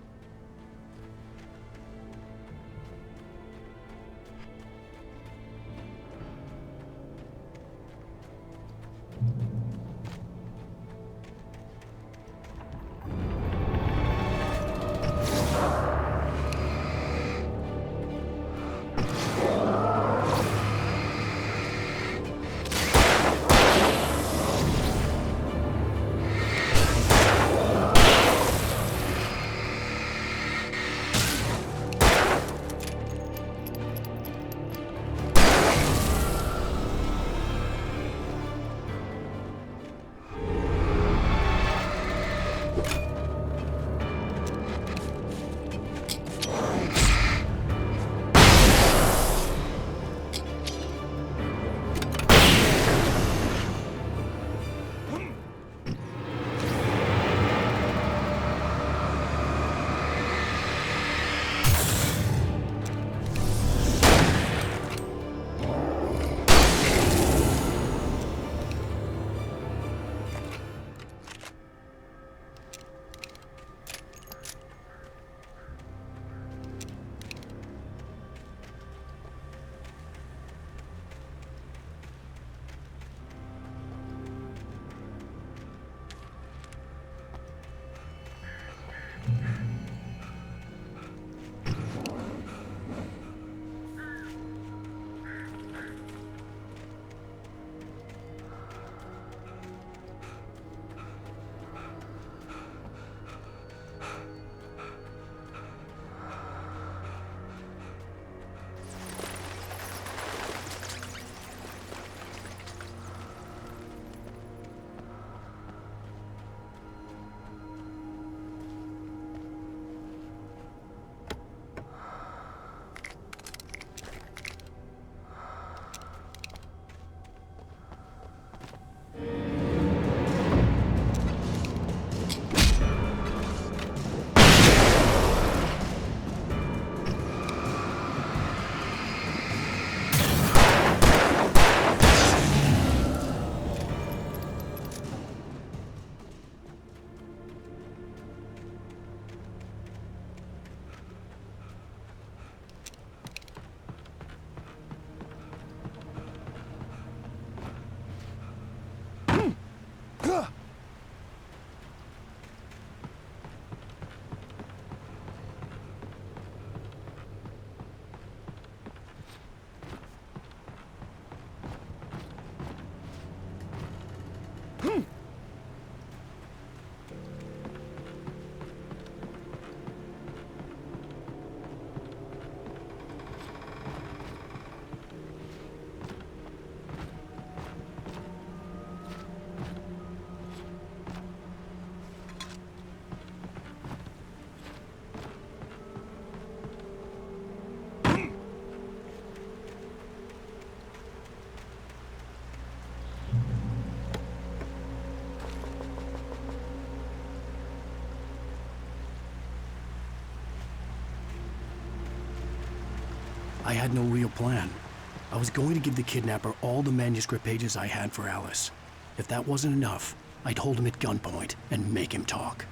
I had no real plan. I was going to give the kidnapper all the manuscript pages I had for Alice. If that wasn't enough, I'd hold him at gunpoint and make him talk.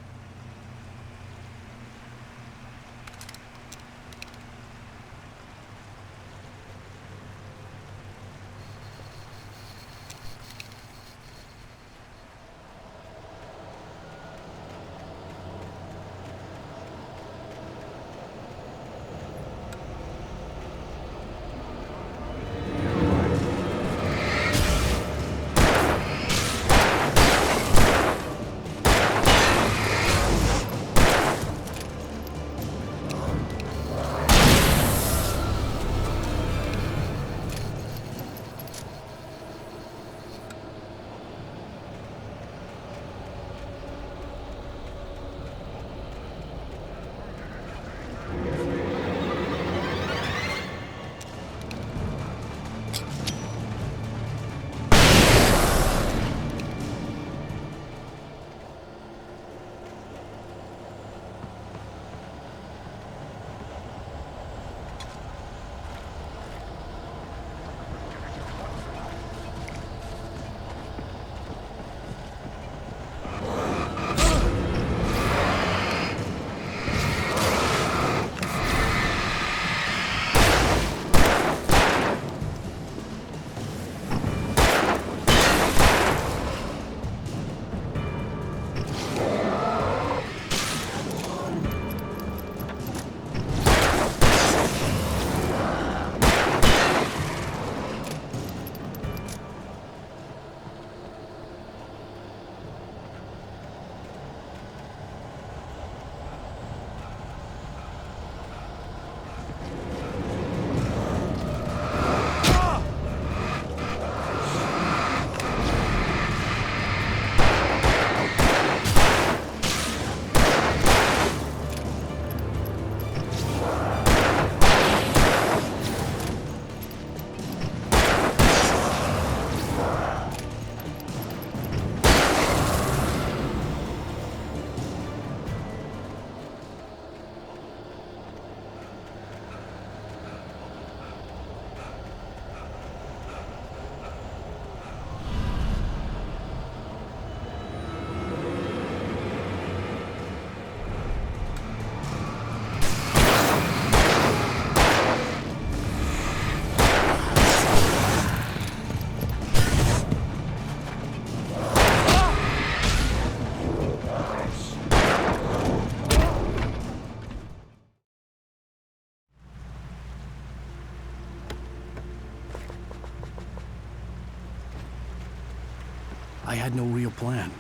I had no real plan.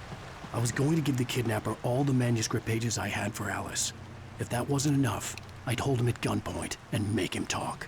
I was going to give the kidnapper all the manuscript pages I had for Alice. If that wasn't enough, I'd hold him at gunpoint and make him talk.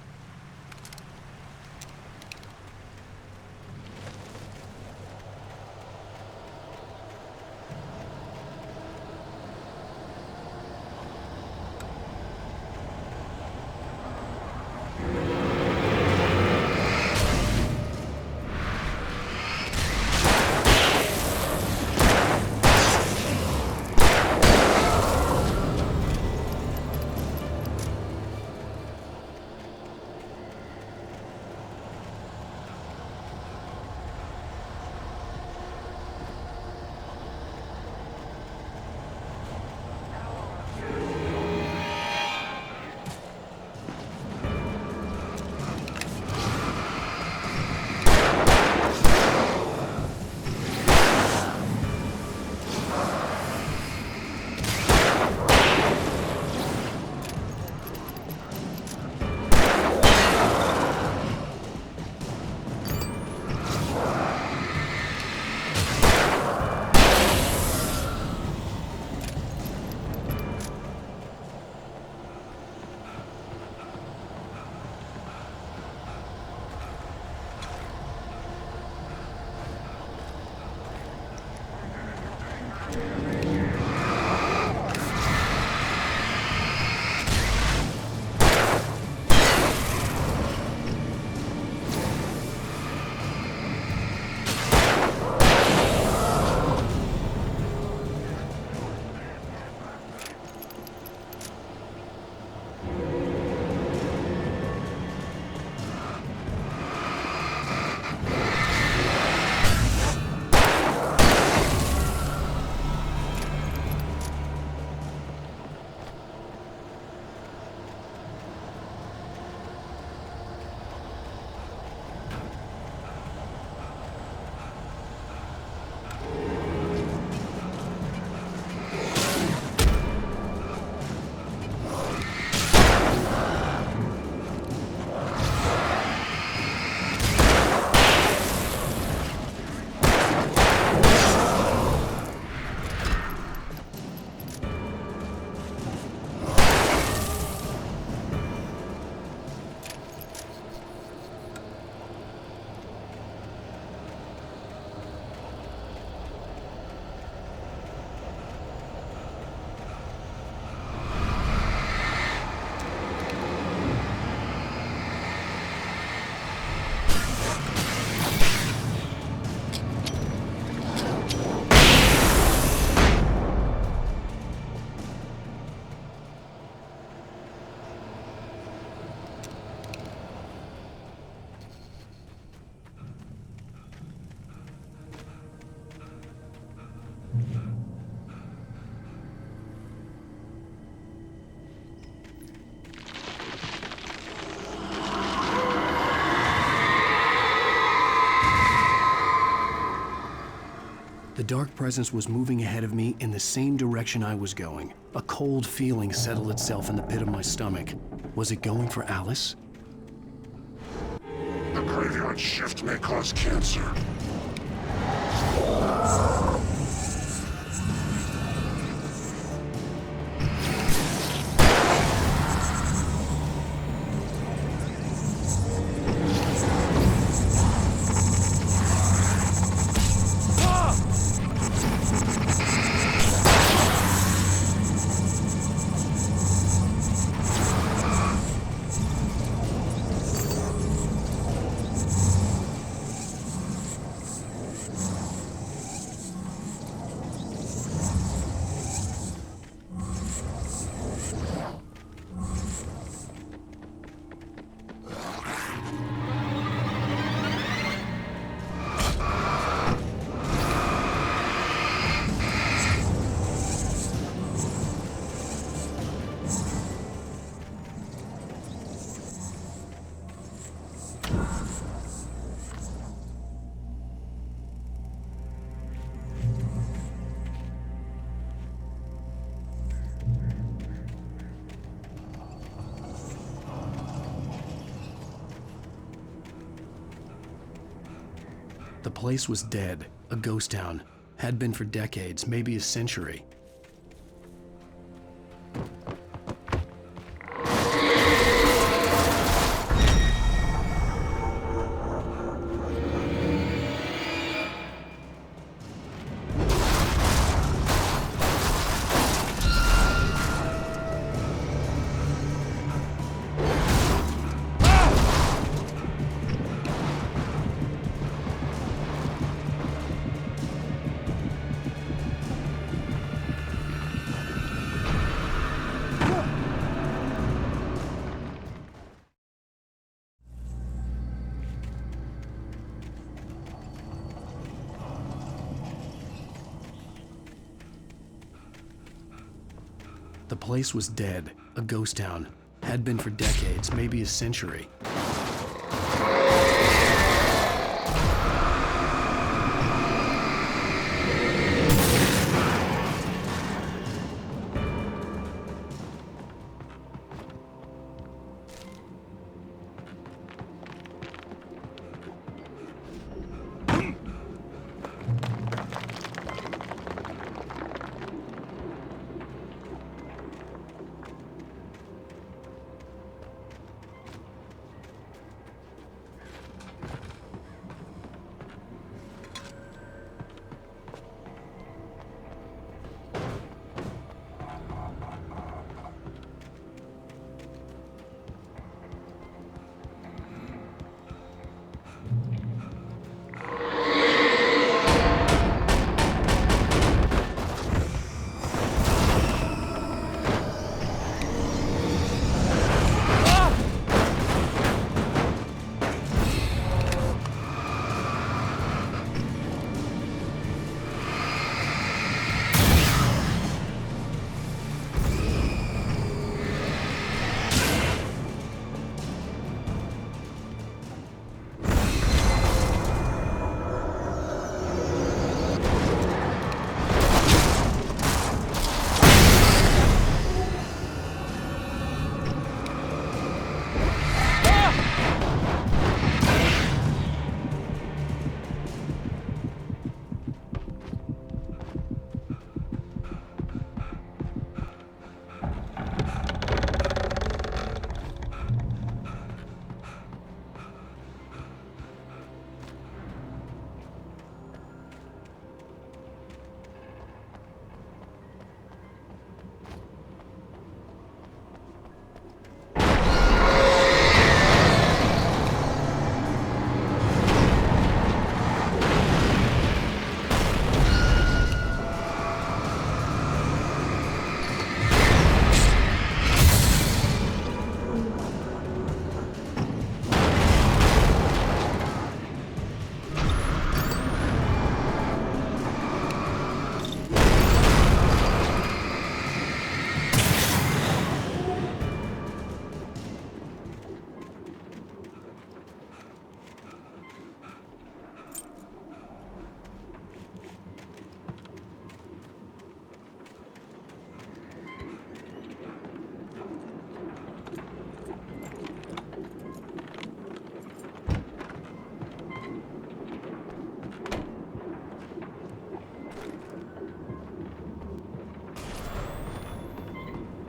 The dark presence was moving ahead of me in the same direction I was going. A cold feeling settled itself in the pit of my stomach. Was it going for Alice? The graveyard shift may cause cancer. The place was dead, a ghost town. Had been for decades, maybe a century. The place was dead, a ghost town. Had been for decades, maybe a century.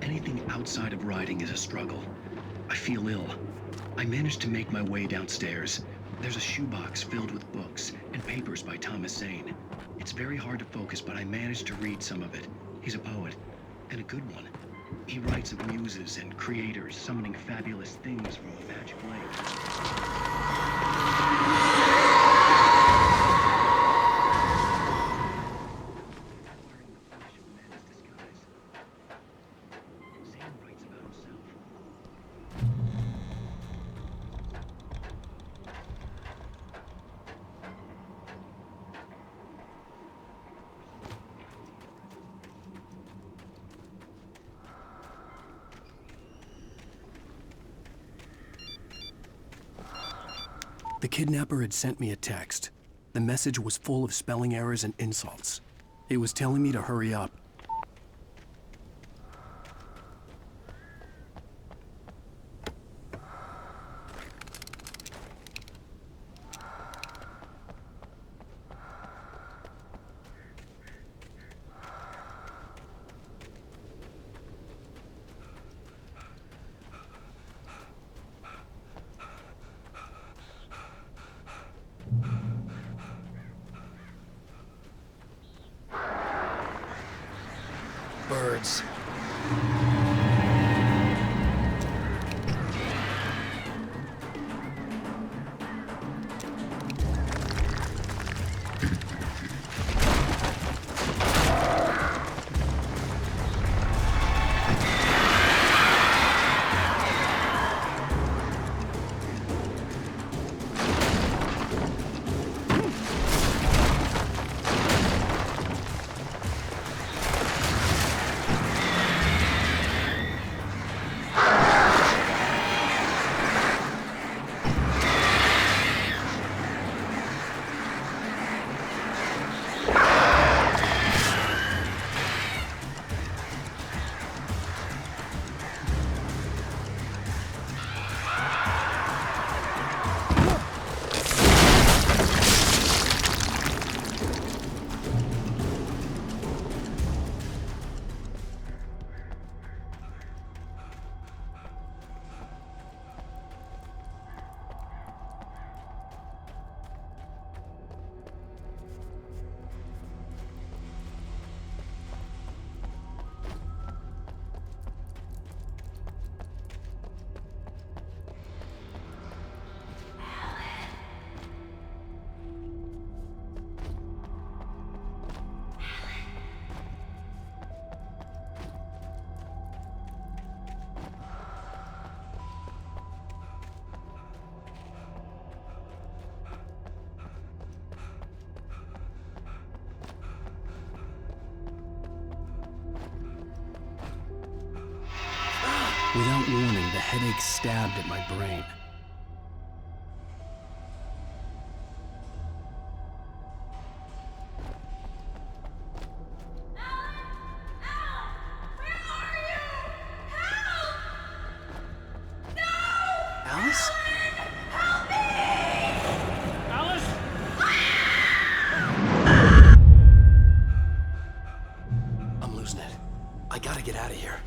Anything outside of riding is a struggle. I feel ill. I managed to make my way downstairs. There's a shoebox filled with books and papers by Thomas Zane. It's very hard to focus, but I managed to read some of it. He's a poet, and a good one. He writes of muses and creators summoning fabulous things from a magic lake. The kidnapper had sent me a text. The message was full of spelling errors and insults. It was telling me to hurry up. birds. Without warning, the headache stabbed at my brain. Alice? Alice? I'm losing it. I gotta get out of here.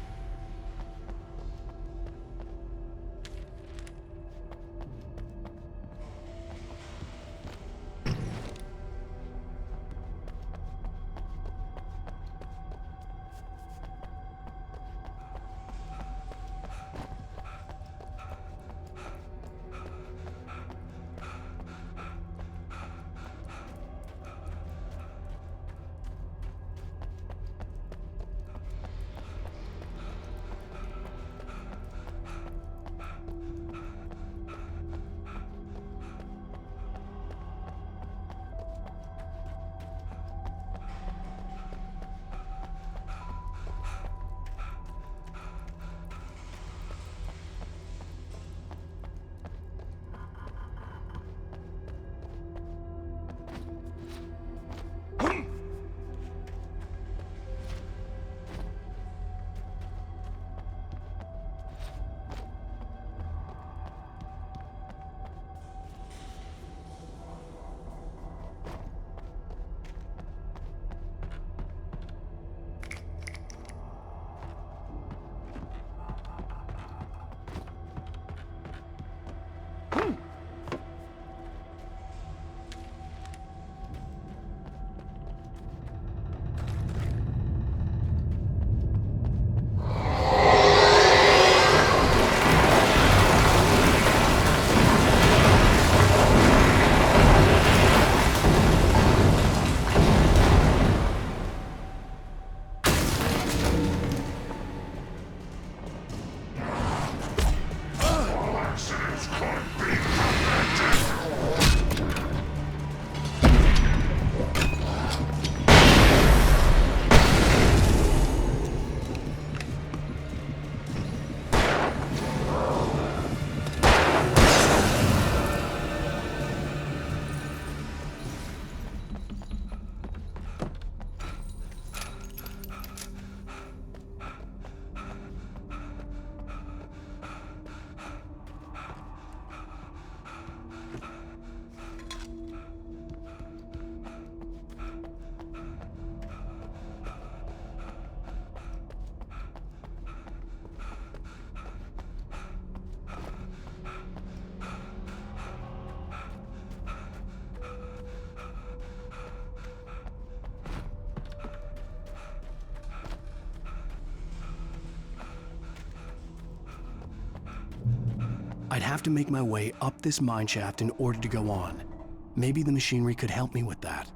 I'd have to make my way up this mine shaft in order to go on. Maybe the machinery could help me with that.